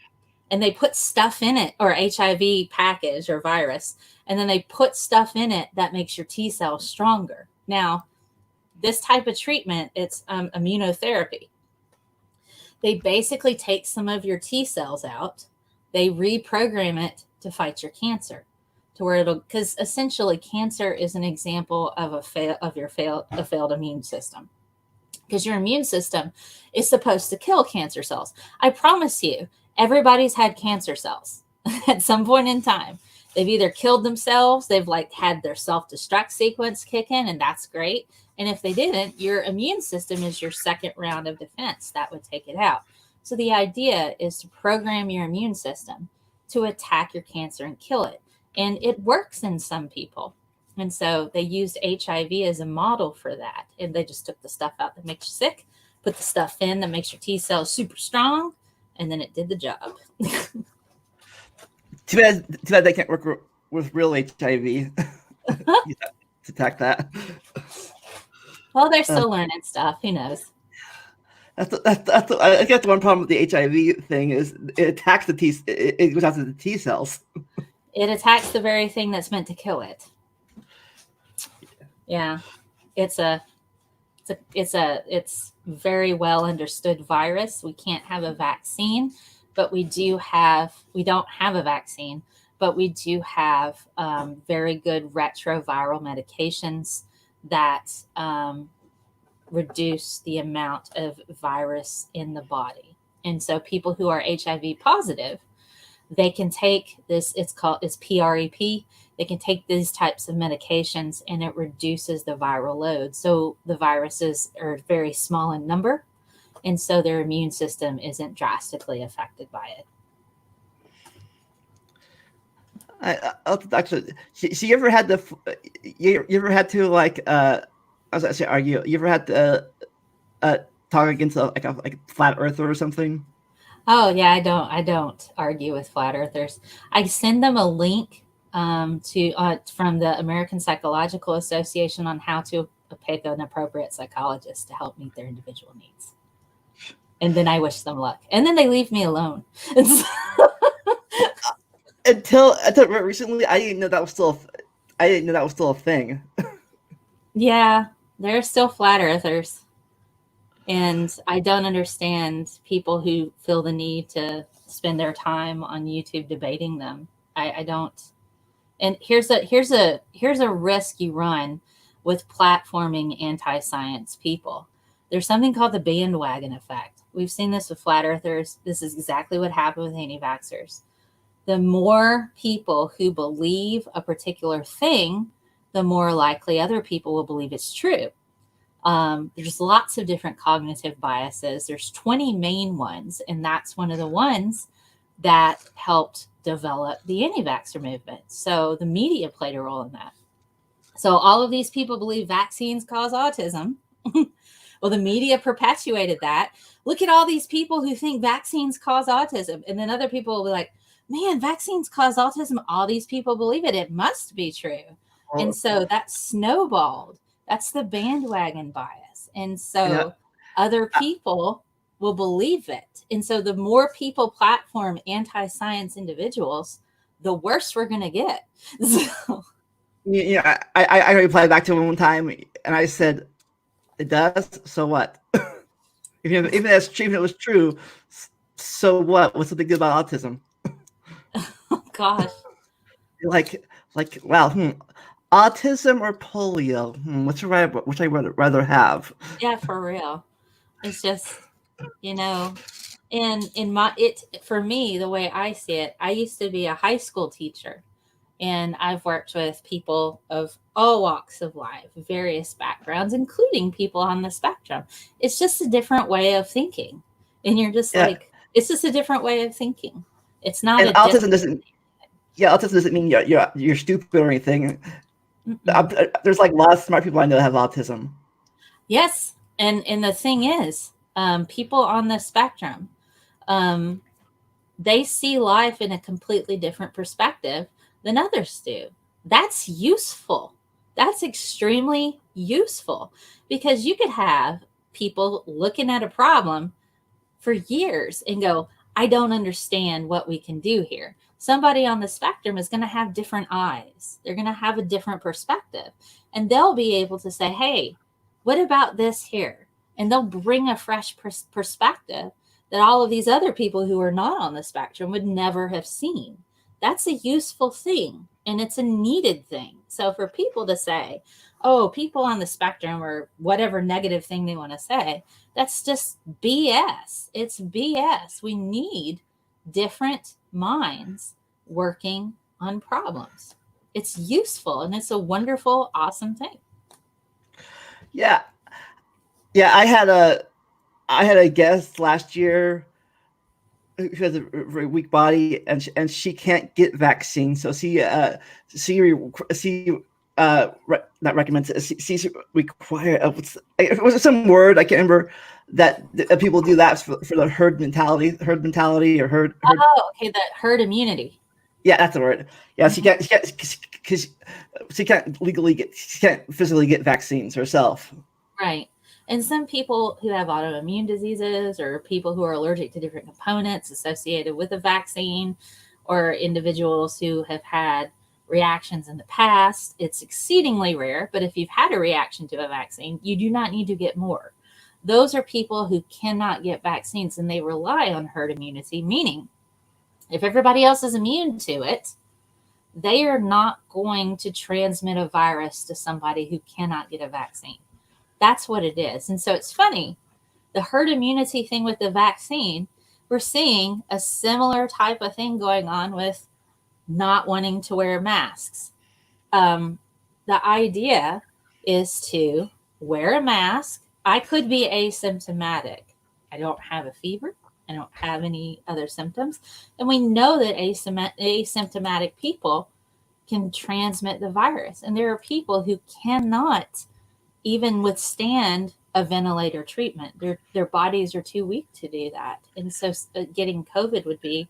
and they put stuff in it, or HIV package or virus, and then they put stuff in it that makes your T cells stronger. Now, this type of treatment, it's immunotherapy. They basically take some of your T cells out, they reprogram it to fight your cancer, to where because essentially cancer is an example of a failed immune system, because your immune system is supposed to kill cancer cells. I promise you, everybody's had cancer cells at some point in time. They've either killed themselves, they've like had their self-destruct sequence kick in, and that's great. And if they didn't, your immune system is your second round of defense that would take it out. So the idea is to program your immune system to attack your cancer and kill it. And it works in some people. And so they used HIV as a model for that. And they just took the stuff out that makes you sick, put the stuff in that makes your T cells super strong, and then it did the job. Too bad they can't work with real HIV to attack that. Well, they're still learning stuff. Who knows? I guess the one problem with the HIV thing is it attacks it goes after the T cells. It attacks the very thing that's meant to kill it. Yeah, it's very well understood virus. We can't have a vaccine, but we don't have a vaccine, but we do have very good retroviral medications that reduce the amount of virus in the body. And so people who are HIV positive, they can take this, it's PrEP. They can take these types of medications and it reduces the viral load. So the viruses are very small in number. And so their immune system isn't drastically affected by it. Actually, so you ever had you ever had to like I was gonna say argue? You ever had to uh talk against like a flat earther or something? Oh yeah, I don't argue with flat earthers. I send them a link to from the American Psychological Association on how to pick an appropriate psychologist to help meet their individual needs. And then I wish them luck. And then they leave me alone. Until recently, I didn't know that was I didn't know that was still a thing. Yeah, they're still flat earthers. And I don't understand people who feel the need to spend their time on YouTube debating them. I don't. And here's a risk you run with platforming anti-science people. There's something called the bandwagon effect. We've seen this with flat earthers. This is exactly what happened with anti-vaxxers. The more people who believe a particular thing, the more likely other people will believe it's true. There's lots of different cognitive biases. There's 20 main ones, and that's one of the ones that helped develop the anti-vaxxer movement. So the media played a role in that. So all of these people believe vaccines cause autism. Well, the media perpetuated that. Look at all these people who think vaccines cause autism. And then other people will be like, man, vaccines cause autism. All these people believe it. It must be true. And Well, so that snowballed. That's the bandwagon bias. And you know, so other people will believe it. And so the more people platform anti-science individuals, the worse we're going to get. So, I replied back to him one time, and I said, "It does. So what? Even if it was true, so what? What's the big deal about autism? oh gosh. Like, wow, autism or polio? Which I rather have? Yeah, for real. It's just, you know, in my it for me, the way I see it, I used to be a high school teacher, and I've worked with people of all walks of life, various backgrounds, including people on the spectrum. It's just a different way of thinking. And you're just Yeah, like, it's just a different way of thinking. It's not and a dis autism doesn't mean you're stupid or anything. Mm-mm. There's like a lot of smart people I know that have autism. Yes. And the thing is, people on the spectrum, um, they see life in a completely different perspective than others do. That's useful. That's extremely useful because you could have people looking at a problem for years and go, I don't understand what we can do here. Somebody on the spectrum is going to have different eyes. They're going to have a different perspective. And they'll be able to say, hey, what about this here? And they'll bring a fresh perspective that all of these other people who are not on the spectrum would never have seen. That's a useful thing and it's a needed thing. So for people to say, oh, people on the spectrum or whatever negative thing they want to say, that's just BS. It's BS. We need different minds working on problems. It's useful and it's a wonderful, awesome thing. Yeah, yeah. I had a guest last year who has a very weak body, and she can't get vaccines. So not recommends it. She require it was some word I can't remember that people do that for the herd mentality or herd. Oh, okay. The herd immunity. Yeah, that's the word. Yeah, Mhm. because she can't physically get vaccines herself. Right. And some people who have autoimmune diseases or people who are allergic to different components associated with a vaccine or individuals who have had reactions in the past, it's exceedingly rare. But if you've had a reaction to a vaccine, you do not need to get more. Those are people who cannot get vaccines and they rely on herd immunity, meaning if everybody else is immune to it, they are not going to transmit a virus to somebody who cannot get a vaccine. That's what it is. And so it's funny, the herd immunity thing with the vaccine, we're seeing a similar type of thing going on with not wanting to wear masks. Um, the idea is to wear a mask. I could be asymptomatic. I don't have a fever. I don't have any other symptoms. And we know that asymptomatic people can transmit the virus. And there are people who cannot even withstand a ventilator treatment. Their bodies are too weak to do that. And so getting COVID would be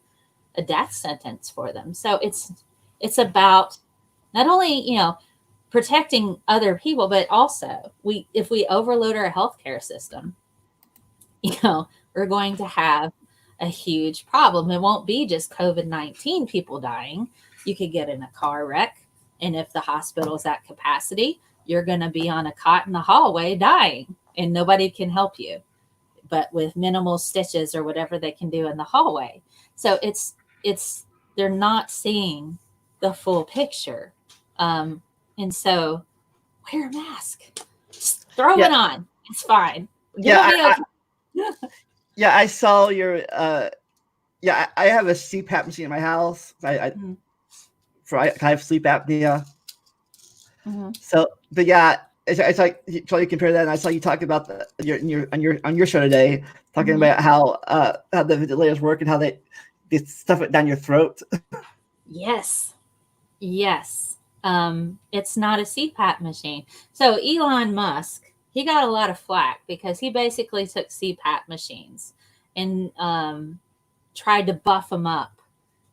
a death sentence for them. So it's about not only, protecting other people, but also if we overload our healthcare system, we're going to have a huge problem. It won't be just COVID-19 people dying. You could get in a car wreck, and if the hospital's at capacity, you're going to be on a cot in the hallway dying, and nobody can help you, but with minimal stitches or whatever they can do in the hallway. So they're not seeing the full picture. And so wear a mask. Just throw it on. It's fine. I saw your I have a CPAP machine in my house. I have sleep apnea. Mm-hmm. So, but yeah, it's like so you compare that, and I saw you talk about on your show today, talking about how the ventilators work and how they stuff it down your throat. Yes. It's not a CPAP machine. So Elon Musk, he got a lot of flack because he basically took CPAP machines and tried to buff them up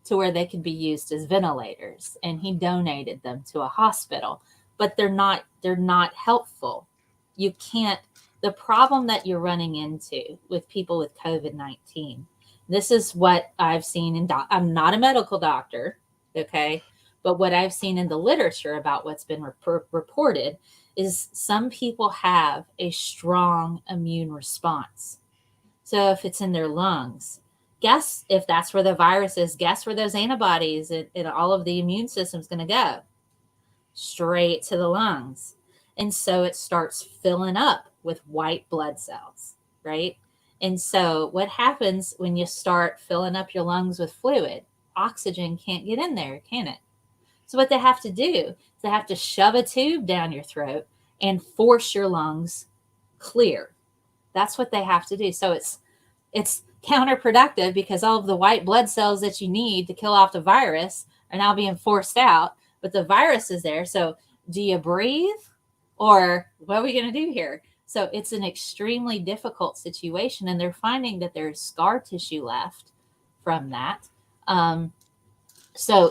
to where they could be used as ventilators, and he donated them to a hospital. But they're not helpful. You can't. The problem that you're running into with people with COVID-19, this is what I've seen I'm not a medical doctor, okay? But what I've seen in the literature about what's been reported is some people have a strong immune response. So if it's in their lungs, guess if that's where the virus is, guess where those antibodies and all of the immune system is going to go? Straight to the lungs. And so it starts filling up with white blood cells, right? And so what happens when you start filling up your lungs with fluid? Oxygen can't get in there, can it? So what they have to do is they have to shove a tube down your throat and force your lungs clear. That's what they have to do. So it's counterproductive because all of the white blood cells that you need to kill off the virus are now being forced out, but the virus is there. So do you breathe, or what are we going to do here? So it's an extremely difficult situation, and they're finding that there's scar tissue left from that. So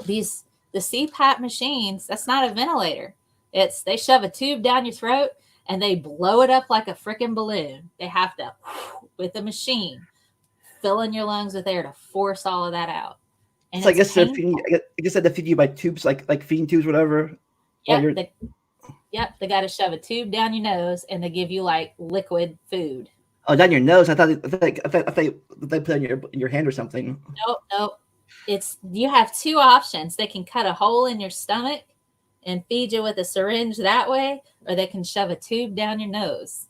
the CPAP machines, that's not a ventilator. They shove a tube down your throat and they blow it up like a freaking balloon. They have to, with a machine, fill in your lungs with air to force all of that out. And so I guess they're feeding you by tubes, like feeding tubes, whatever. They got to shove a tube down your nose, and they give you like liquid food. Oh, down your nose? I thought they put it in your hand or something. Nope. You have two options. They can cut a hole in your stomach and feed you with a syringe that way, or they can shove a tube down your nose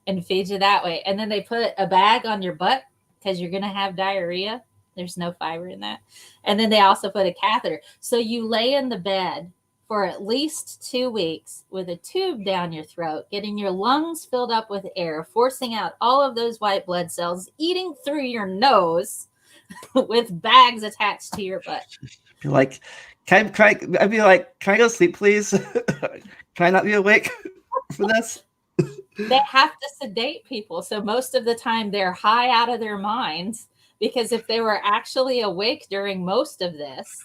and feed you that way. And then they put a bag on your butt because you're going to have diarrhea. There's no fiber in that. And then they also put a catheter. So you lay in the bed for at least 2 weeks with a tube down your throat, getting your lungs filled up with air, forcing out all of those white blood cells, eating through your nose with bags attached to your butt. You're like, can I go sleep, please? Can I not be awake for this? They have to sedate people. So most of the time they're high out of their minds, because if they were actually awake during most of this,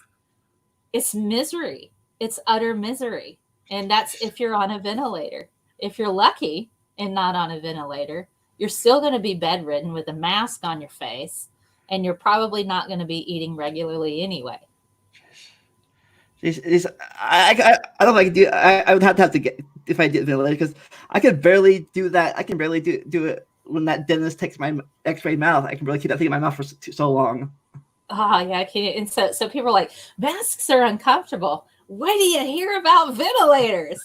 it's misery. It's utter misery. And that's if you're on a ventilator. If you're lucky and not on a ventilator, you're still going to be bedridden with a mask on your face, and you're probably not going to be eating regularly anyway. I don't know if I could do. I would have to get if I did ventilator, because I could barely do that. I can barely do it when that dentist takes my X-ray mouth. I can barely keep that thing in my mouth for so long. Oh yeah, I can't. And so people are like, masks are uncomfortable. What do you hear about ventilators?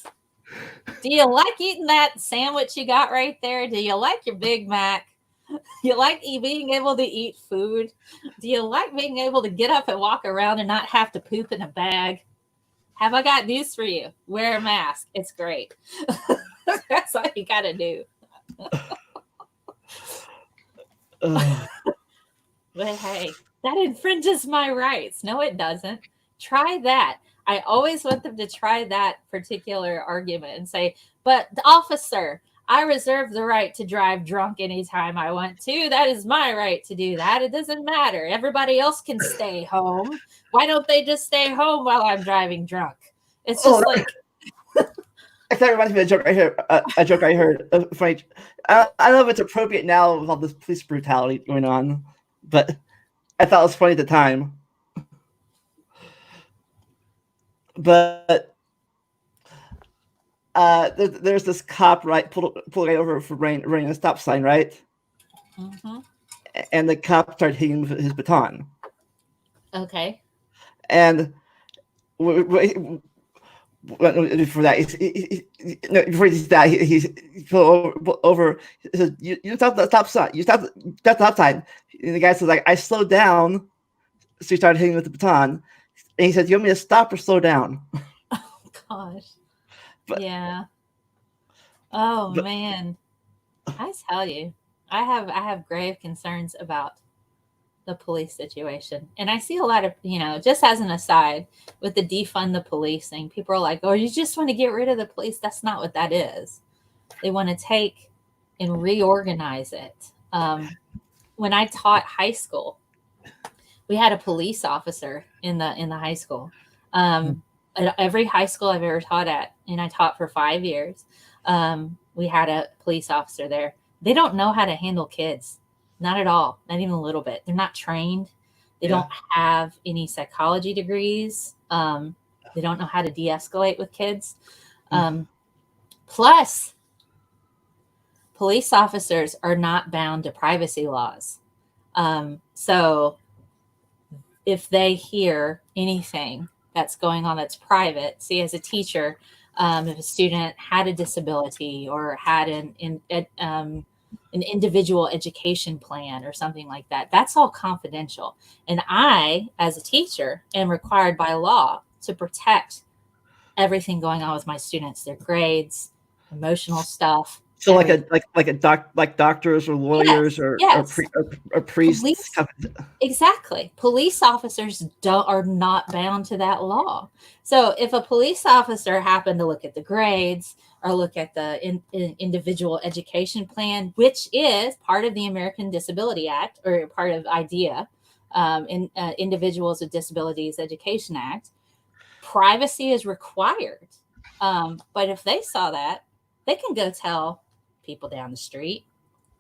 Do you like eating that sandwich you got right there? Do you like your Big Mac? You like being able to eat food? Do you like being able to get up and walk around and not have to poop in a bag? Have I got news for you? Wear a mask. It's great. That's all you got to do. Ugh. But hey, that infringes my rights. No, it doesn't. Try that. I always want them to try that particular argument and say, but the officer, I reserve the right to drive drunk anytime I want to. That is my right to do that. It doesn't matter. Everybody else can stay home. Why don't they just stay home while I'm driving drunk? It's Oh, just like, that reminds me of a joke I heard. A joke I heard. Funny. I don't know if it's appropriate now with all this police brutality going on, but I thought it was funny at the time. But there's this cop, right, pulled right over for running a stop sign, right, mhm. and the cop started hitting him with his baton, Okay. and before that, no, before he did that, he pulled over. He says, "You stop the stop sign. You stop the stop sign." And the guy says, "Like I slowed down," so he started hitting him with the baton. And he said, "You want me to stop or slow down?" Gosh. But, Yeah. Oh but man. I tell you, I have grave concerns about the police situation. And I see a lot of, just as an aside, with the defund the police thing, people are like, oh, you just want to get rid of the police. That's not what that is. They want to take and reorganize it. When I taught high school, we had a police officer in the high school. At every high school I've ever taught at, and I taught for 5 years, we had a police officer there. They don't know how to handle kids, not at all, not even a little bit. They're not trained. They yeah, don't have any psychology degrees. They don't know how to de-escalate with kids. Plus, police officers are not bound to privacy laws. So if they hear anything that's going on that's private, see, as a teacher, if a student had a disability or had an individual education plan or something like that, that's all confidential. And I, as a teacher, am required by law to protect everything going on with my students, their grades, emotional stuff, so everything. like doctors or Yes, lawyers yes. or priests. Police Exactly. Police officers are not bound to that law. So if a police officer happened to look at the grades or look at the individual education plan, which is part of the American Disability Act or part of IDEA, Individuals with Disabilities Education Act, privacy is required. But if they saw that, they can go tell people down the street.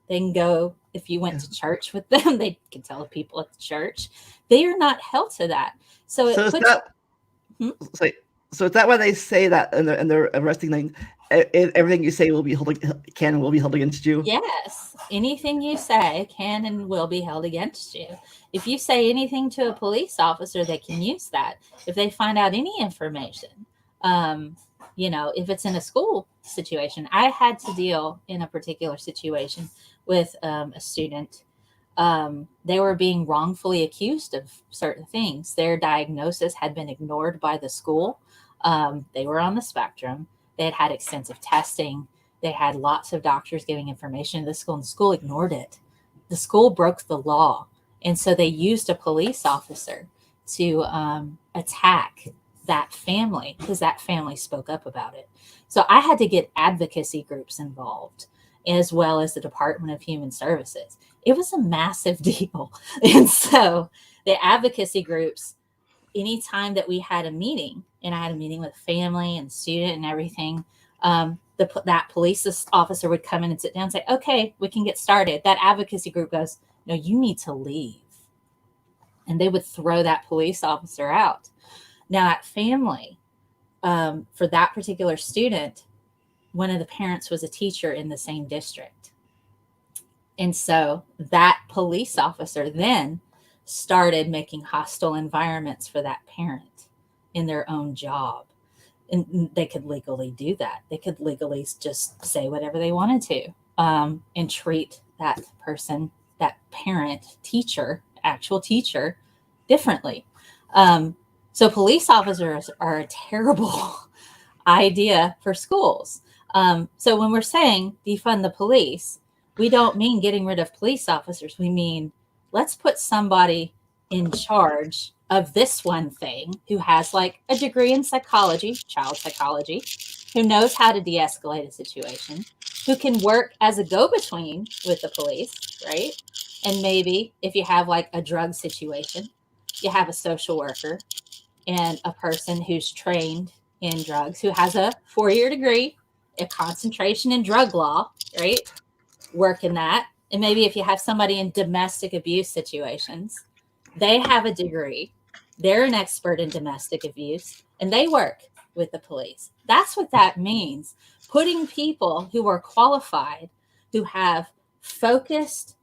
They can go, if you went to church with them, they can tell the people at the church. They are not held to that. So So it is puts, that hmm? so, so is that why they say that in their arresting thing? Everything you say will be held against you. Yes, anything you say can and will be held against you. If you say anything to a police officer, they can use that. If they find out any information, if it's in a school situation, I had to deal in a particular situation with a student. They were being wrongfully accused of certain things. Their diagnosis had been ignored by the school. They were on the spectrum. They had had extensive testing. They had lots of doctors giving information to the school, and the school ignored it. The school broke the law. And so they used a police officer to attack that family because that family spoke up about it. So I had to get advocacy groups involved as well as the Department of Human Services. It was a massive deal. And so the advocacy groups, anytime that we had a meeting, and I had a meeting with family and student and everything, that police officer would come in and sit down and say, okay, we can get started. That advocacy group goes, no, you need to leave. And they would throw that police officer out. Now, that family, for that particular student, one of the parents was a teacher in the same district. And so that police officer then started making hostile environments for that parent in their own job. And they could legally do that. They could legally just say whatever they wanted to, and treat that person, that parent, teacher, actual teacher, differently. So police officers are a terrible idea for schools. So when we're saying defund the police, we don't mean getting rid of police officers. We mean let's put somebody in charge of this one thing who has like a degree in psychology, child psychology, who knows how to de-escalate a situation, who can work as a go-between with the police, right? And maybe if you have like a drug situation, you have a social worker and a person who's trained in drugs, who has a 4-year degree, a concentration in drug law, right? Work in that. And maybe if you have somebody in domestic abuse situations, they have a degree, they're an expert in domestic abuse, and they work with the police. That's what that means. Putting people who are qualified, who have focused,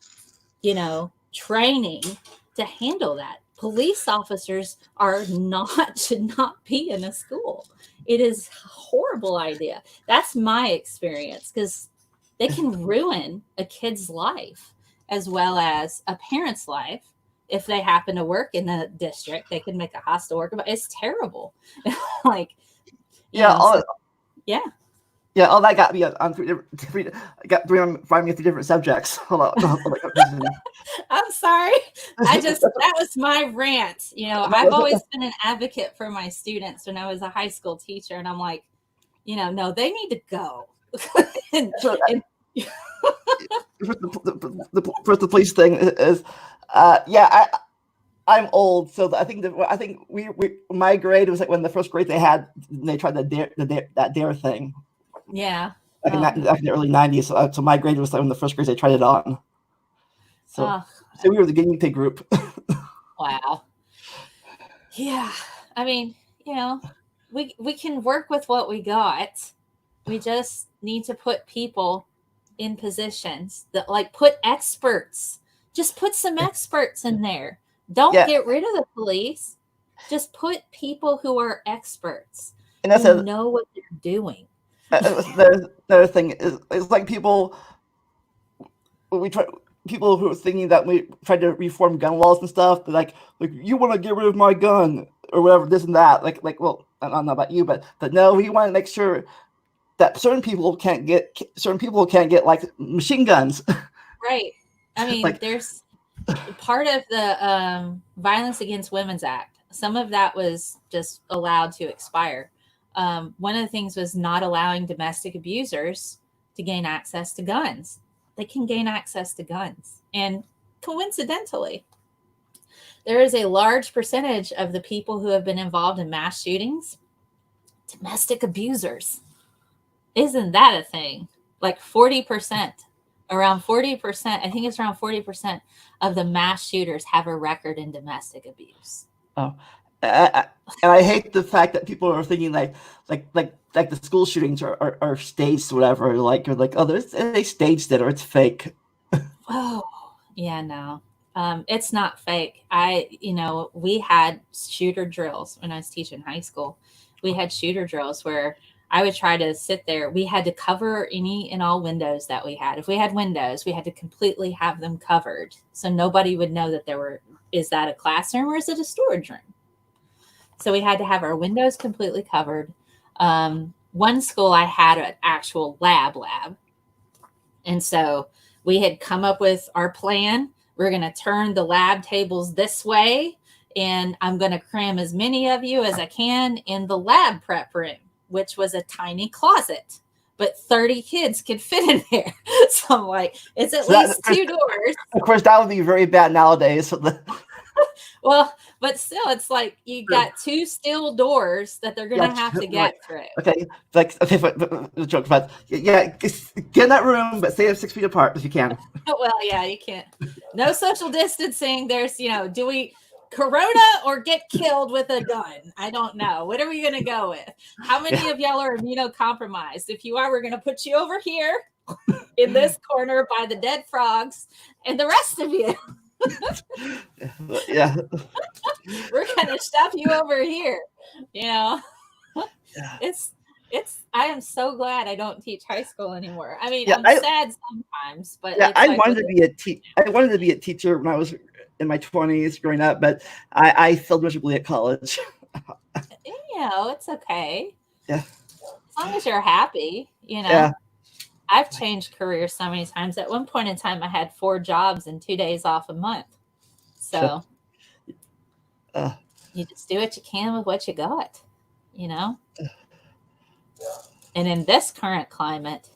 training to handle that. Police officers should not be in a school. It is a horrible idea. That's my experience, because they can ruin a kid's life as well as a parent's life. If they happen to work in the district, they can make a hostile work. But it's terrible. Like, Yeah, yeah. Yeah, all that got me on got brought me 3 different subjects. Hold on. I'm sorry. That was my rant. I've always been an advocate for my students when I was a high school teacher, and I'm like, no, they need to go. The police thing is, I'm old, so I think we my grade was like when the first grade they tried that dare thing. Yeah. Back in the early 90s. So my grade was like when the first grade they tried it on. So we were the guinea pig group. Wow. Yeah. I mean, we can work with what we got. We just need to put people in positions that put experts. Just put some experts in there. Don't get rid of the police. Just put people who are experts and who know what they're doing. The other thing is, it's like people who are thinking that we tried to reform gun laws and stuff. Like you want to get rid of my gun or whatever, this and that. Well, I don't know about you, but no, we want to make sure that certain people can't get like machine guns. Right. I mean, there's part of the Violence Against Women's Act. Some of that was just allowed to expire. One of the things was not allowing domestic abusers to gain access to guns. They can gain access to guns. And coincidentally, there is a large percentage of the people who have been involved in mass shootings, domestic abusers. Isn't that a thing? Like 40%, around 40%, I think it's around 40% of the mass shooters have a record in domestic abuse. Oh. And I hate the fact that people are thinking like the school shootings are staged or whatever. They staged it or it's fake. Oh, yeah, no. It's not fake. We had shooter drills when I was teaching high school. We had shooter drills where I would try to sit there. We had to cover any and all windows that we had. If we had windows, we had to completely have them covered. So nobody would know that is that a classroom or is it a storage room? So we had to have our windows completely covered. One school I had an actual lab. And so we had come up with our plan. We're going to turn the lab tables this way, and I'm going to cram as many of you as I can in the lab prep room, which was a tiny closet, but 30 kids could fit in there. So I'm like, it's at least 2 doors. Of course, that would be very bad nowadays. Well, but still, it's like you got 2 steel doors that they're going to have to get through. Okay, but the joke about get in that room, but stay 6 feet apart if you can. Well, yeah, you can't. No social distancing. There's, do we Corona or get killed with a gun? I don't know. What are we going to go with? How many of y'all are immunocompromised? If you are, we're going to put you over here in this corner by the dead frogs, and the rest of you. Yeah, we're gonna stuff you over here. It's I am so glad I don't teach high school anymore. I mean, I'm sad sometimes, but I wanted to be a teacher when I was in my 20s growing up, but I failed miserably at college. It's okay. Yeah, as long as you're happy. Yeah. I've changed careers so many times. At one point in time, I had 4 jobs and 2 days off a month. So Uh, you just do what you can with what you got, you know? And in this current climate,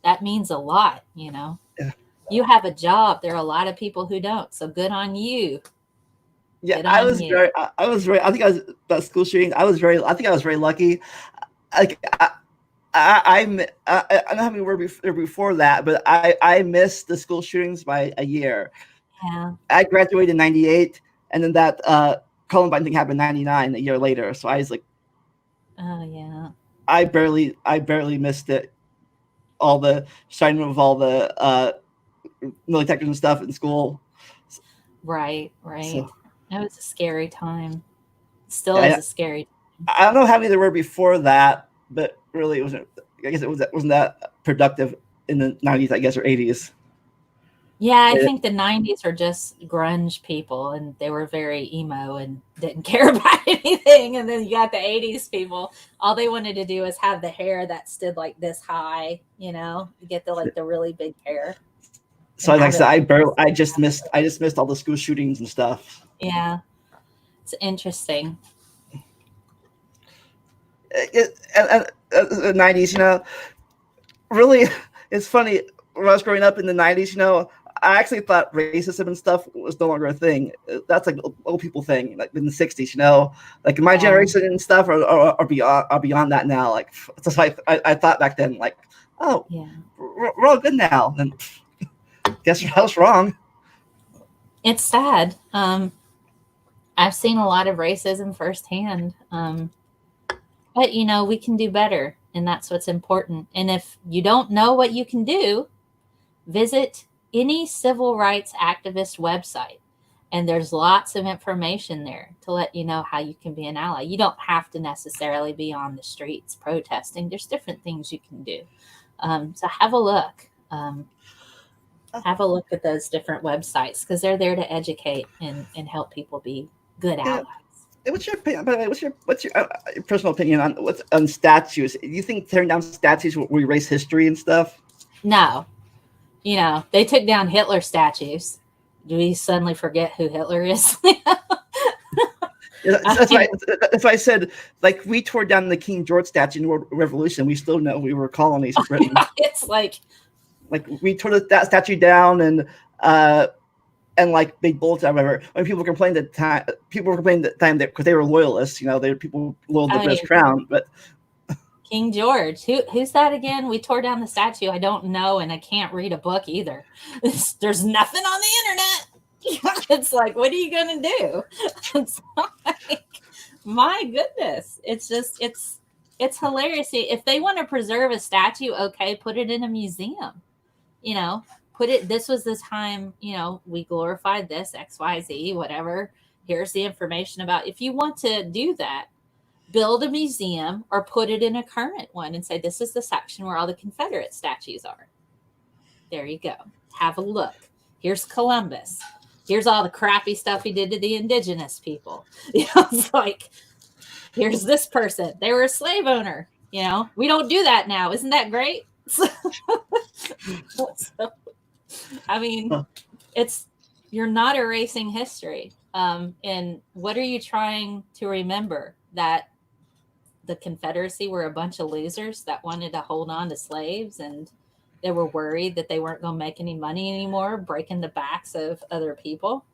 that means a lot, you know? yeah. You have a job. There are a lot of people who don't. So good on you. Yeah, Good on you. I was very, I think I was, that school shooting, I think I was very lucky. Like, I don't know how many were before that, but I missed the school shootings by a year. Yeah. I graduated in 98, and then that Columbine thing happened in 99, a year later. So I was like, Oh, yeah. I barely missed it. All the starting with all the military detectors and stuff in school. Right, right. So That was a scary time. Still is yeah, a scary. I don't know how many there were before that, but really it wasn't. I guess wasn't that productive in the 90s, I guess, or 80s. Yeah, I think the 90s are just grunge people and they were very emo and didn't care about anything. And then you got the 80s people. All they wanted to do was have the hair that stood like this high, you know, get the really big hair So and like I have said, it. I just missed all the school shootings and stuff. Yeah, it's interesting. The 90s, really, it's funny. When I was growing up in the 90s, I actually thought racism and stuff was no longer a thing. That's like an old people thing, like in the 60s, like my Yeah. generation and stuff are beyond that now. Like, that's why I thought back then, like, oh, Yeah. we're all good now. And guess I was wrong. It's sad. I've seen a lot of racism firsthand. But we can do better, and that's what's important. And if you don't know what you can do, visit any civil rights activist website. And there's lots of information there to let you know how you can be an ally. You don't have to necessarily be on the streets protesting. There's different things you can do. So have a look. Have a look at those different websites because they're there to educate and help people be good Yeah. allies. What's your opinion? By the way, what's your personal opinion on statues? Do you think tearing down statues will erase history and stuff? No, they took down Hitler statues. Do we suddenly forget who Hitler is? That's why I said, like, we tore down the King George statue in the World Revolution. We still know we were colonies of Britain. Yeah, it's like we tore that statue down and like big bullets, however. When people complained at the time that because they were loyalists, they were people loyal to the British crown. But King George, who's that again? We tore down the statue. I don't know, and I can't read a book either. There's nothing on the internet. It's like, what are you gonna do? It's like, my goodness, it's just it's hilarious. If they want to preserve a statue, okay, put it in a museum. Put it. This was the time. We glorified this XYZ, whatever. Here's the information about. If you want to do that, build a museum or put it in a current one and say this is the section where all the Confederate statues are. There you go. Have a look. Here's Columbus. Here's all the crappy stuff he did to the indigenous people. It's like, here's this person. They were a slave owner. We don't do that now. Isn't that great? I mean, you're not erasing history. And what are you trying to remember? That the Confederacy were a bunch of losers that wanted to hold on to slaves and they were worried that they weren't going to make any money anymore, breaking the backs of other people.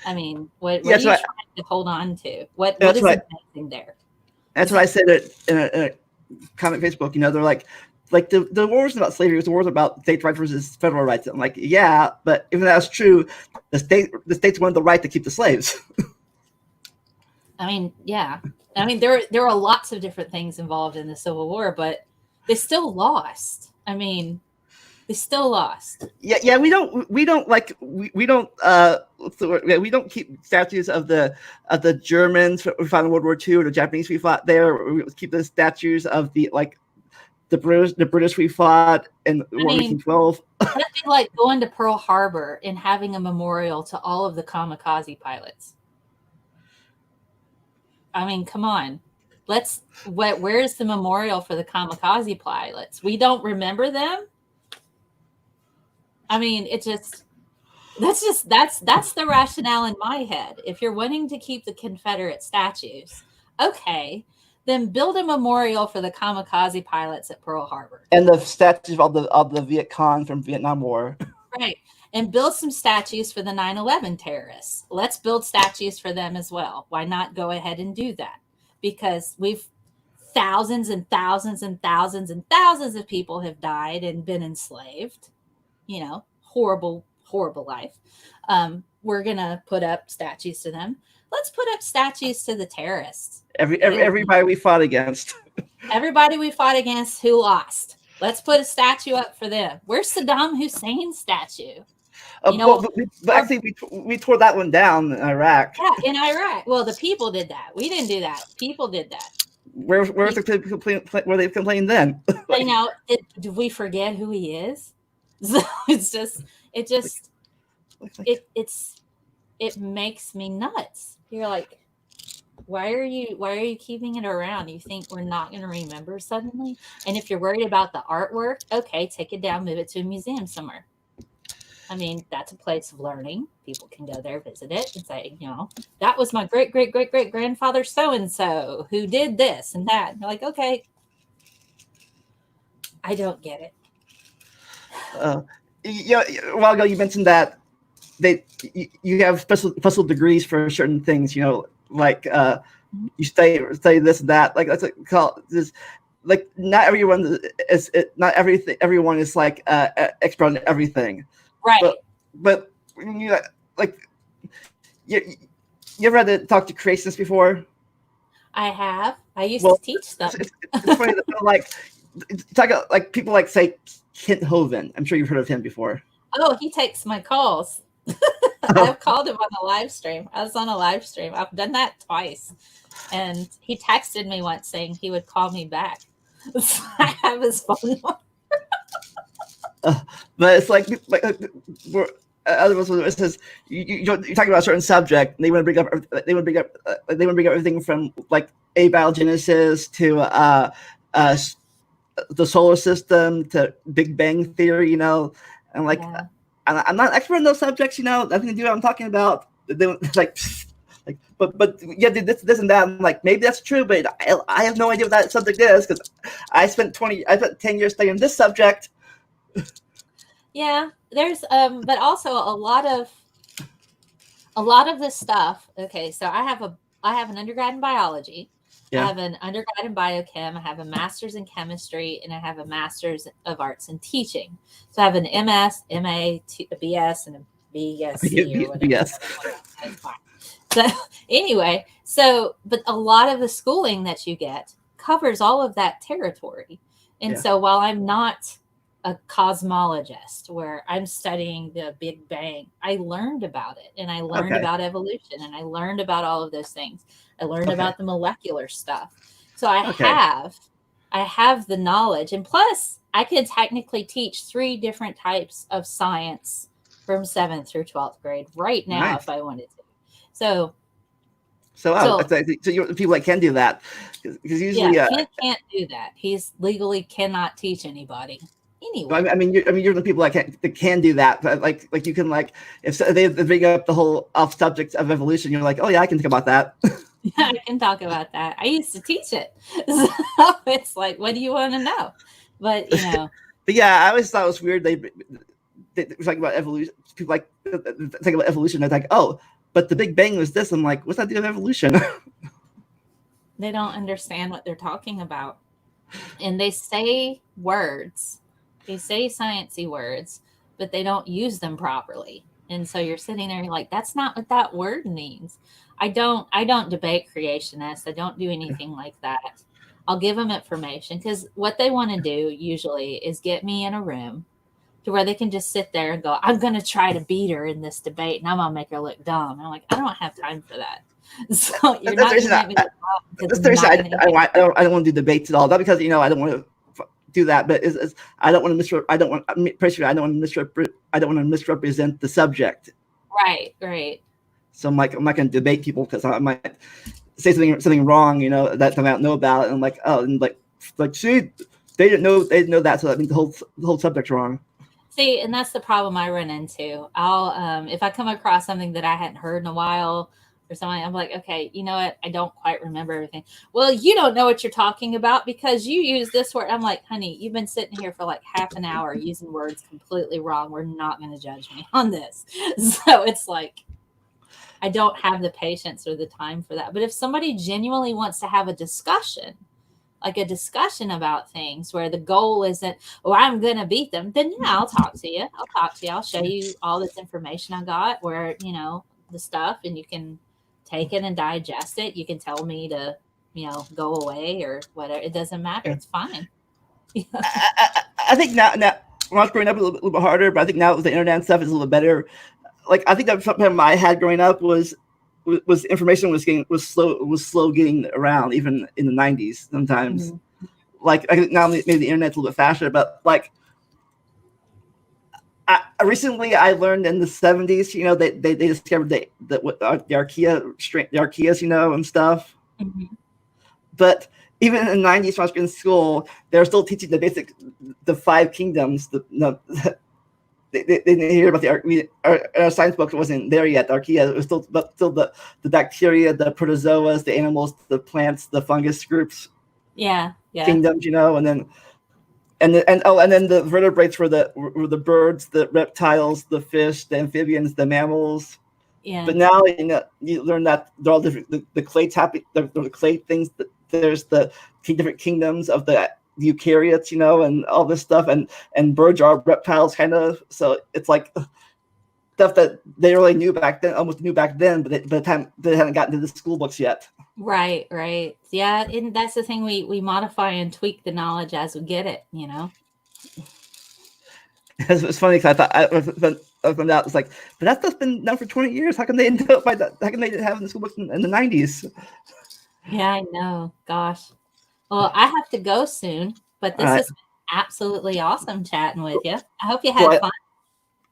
I mean, what are you trying to hold on to? What is amazing there? That's what I said in a comment Facebook. They're like the war wasn't about slavery; it was the war about states' rights versus federal rights. I'm like, yeah, but even that's true, the states wanted the right to keep the slaves. I mean, yeah. I mean, there are lots of different things involved in the Civil War, but they still lost. I mean, they still lost. Yeah. We don't we don't keep statues of the Germans we fought in World War II or the Japanese we fought there. We keep the statues of the British we fought in War 1912. That'd be like going to Pearl Harbor and having a memorial to all of the kamikaze pilots. I mean, come on. Where's the memorial for the kamikaze pilots? We don't remember them. I mean, that's the rationale in my head. If you're wanting to keep the Confederate statues, okay, then build a memorial for the kamikaze pilots at Pearl Harbor. And the statues of the Viet Cong from Vietnam War. Right. And build some statues for the 9/11 terrorists. Let's build statues for them as well. Why not go ahead and do that? Because we've thousands and thousands and thousands and thousands of people have died and been enslaved. You know, horrible, horrible life. We're going to put up statues to them. Let's put up statues to the terrorists. Everybody we fought against. Everybody we fought against who lost. Let's put a statue up for them. Where's Saddam Hussein's statue? You know, but actually, we tore that one down in Iraq. Yeah, in Iraq. Well, the people did that. We didn't do that. People did that. Where's the complaint? Where they complained then? You know, did we forget who he is? So it makes me nuts. You're like, why are you keeping it around? You think we're not going to remember suddenly? And if you're worried about the artwork, okay, take it down, move it to a museum somewhere. I mean, that's a place of learning. People can go there, visit it, and say, you know, that was my great, great, great, great grandfather so-and-so who did this and that. And you're like, okay, I don't get it. A while ago, you mentioned that you have special degrees for certain things, you know, like you study this and that. Like that's called this. Like not everyone is everyone is like expert on everything. Right. But you like you ever had to talk to creationists before? I have. I used to teach them. It's funny that, like talk about like people like say Kent Hovind. I'm sure you've heard of him before. Oh, he takes my calls. I've called him on a live stream. I was on a live stream. I've done that twice. And he texted me once saying he would call me back. So I have his phone number. But it's like other ones. It says you're talking about a certain subject, and they want to bring up everything from like abiogenesis to the solar system to Big Bang Theory, you know, and like I'm not an expert in those subjects, you know, nothing to do with what I'm talking about. They like but yeah, this and that. I'm like, maybe that's true, but I have no idea what that subject is because I spent 10 years studying this subject. Yeah, there's but also a lot of this stuff. Okay, so I have an undergrad in biology. Yeah. I have an undergrad in biochem. I have a master's in chemistry, and I have a master's of arts in teaching. So I have an MS, MA, a BS, and a BSc or whatever. Yes. So anyway, but a lot of the schooling that you get covers all of that territory. And so while I'm not a cosmologist where I'm studying the Big Bang, I learned about it, and I learned about evolution, and I learned about all of those things. I learned about the molecular stuff. So I have the knowledge, and plus I could technically teach 3 different types of science from 7th through 12th grade right now if I wanted to. So people that can do that, because usually can't do that. He's legally cannot teach anybody. Anyway. I mean, you're the people that can do that. But like you can if they bring up the whole off subject of evolution, you're like, oh yeah, I can think about that. Yeah, I can talk about that. I used to teach it, so it's like, what do you want to know? But you know. But yeah, I always thought it was weird. They were talking about evolution. People think about evolution. They're like, oh, but the Big Bang was this. I'm like, what's that do with evolution? They don't understand what they're talking about, and they say words. They say sciencey words, but they don't use them properly. And so you're sitting there and you're like, that's not what that word means. I don't debate creationists. I don't do anything like that. I'll give them information because what they want to do usually is get me in a room to where they can just sit there and go, I'm going to try to beat her in this debate and I'm going to make her look dumb. And I'm like, I don't have time for that. So you're not going to make me look dumb. I don't want to do debates at all. Not because, I don't want to do that, but I don't want to misrepresent the subject. Right. So I'm like, I'm not going to debate people because I might say something wrong, that I don't know about it. And I'm like, oh, and like, see, they didn't know that, so that means the whole subject's wrong. See, and that's the problem I run into. I'll if I come across something that I hadn't heard in a while or something, I'm like, okay, you know what? I don't quite remember everything. Well, you don't know what you're talking about because you use this word. I'm like, honey, you've been sitting here for like half an hour using words completely wrong. We're not going to judge me on this. So it's like I don't have the patience or the time for that. But if somebody genuinely wants to have a discussion, like a discussion about things where the goal isn't, oh, I'm going to beat them, then yeah, I'll talk to you. I'll talk to you. I'll show you all this information I got where, the stuff, and you can take it and digest it. You can tell me to, go away or whatever. It doesn't matter. Yeah. It's fine. I think now when I was growing up, a little bit harder, but I think now with the internet and stuff, it's a little better. Like I think that something I had growing up was information was slow getting around, even in the 90s sometimes. Mhm. Like I think now maybe the internet's a little bit faster, but like recently I learned in the 70s, they discovered the archaeas, and stuff. Mhm. But even in the 90s when I was in school, they were still teaching the five kingdoms. They didn't hear about our science book wasn't there yet. The archaea, it was still the bacteria, the protozoas, the animals, the plants, the fungus groups, Yeah. kingdoms, and then and then the vertebrates were the birds, the reptiles, the fish, the amphibians, the mammals. Yeah. But now you learn that they're all different. The clay the clay things. There's the different kingdoms of the eukaryotes, and all this stuff, and birds are reptiles, kind of. So it's like stuff that they really knew back then, almost knew back then, but by the time they hadn't gotten to the school books yet. Right. Yeah, and that's the thing. We modify and tweak the knowledge as we get it. It's funny because I found out, it's like, but that stuff's been done for 20 years. How come they didn't do it by that? How come they didn't have it in the school books in the 90s? Yeah, I know. Gosh. Well, I have to go soon, but this has been absolutely awesome chatting with you. I hope you had fun.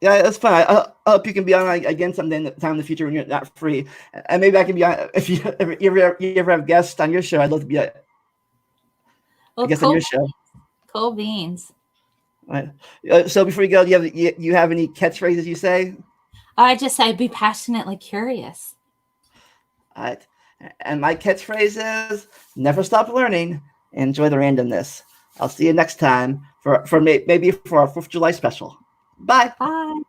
Yeah, that's fine. I hope you can be on again sometime in the future when you're not free, and maybe I can be on if you ever have guests on your show. I'd love to be a guest on your show. Cool beans. Right. So before you go, do you have any catchphrases you say? I just say be passionately curious. All right. And my catchphrase is never stop learning. Enjoy the randomness. I'll see you next time for maybe for our 4th of July special. Bye. Bye.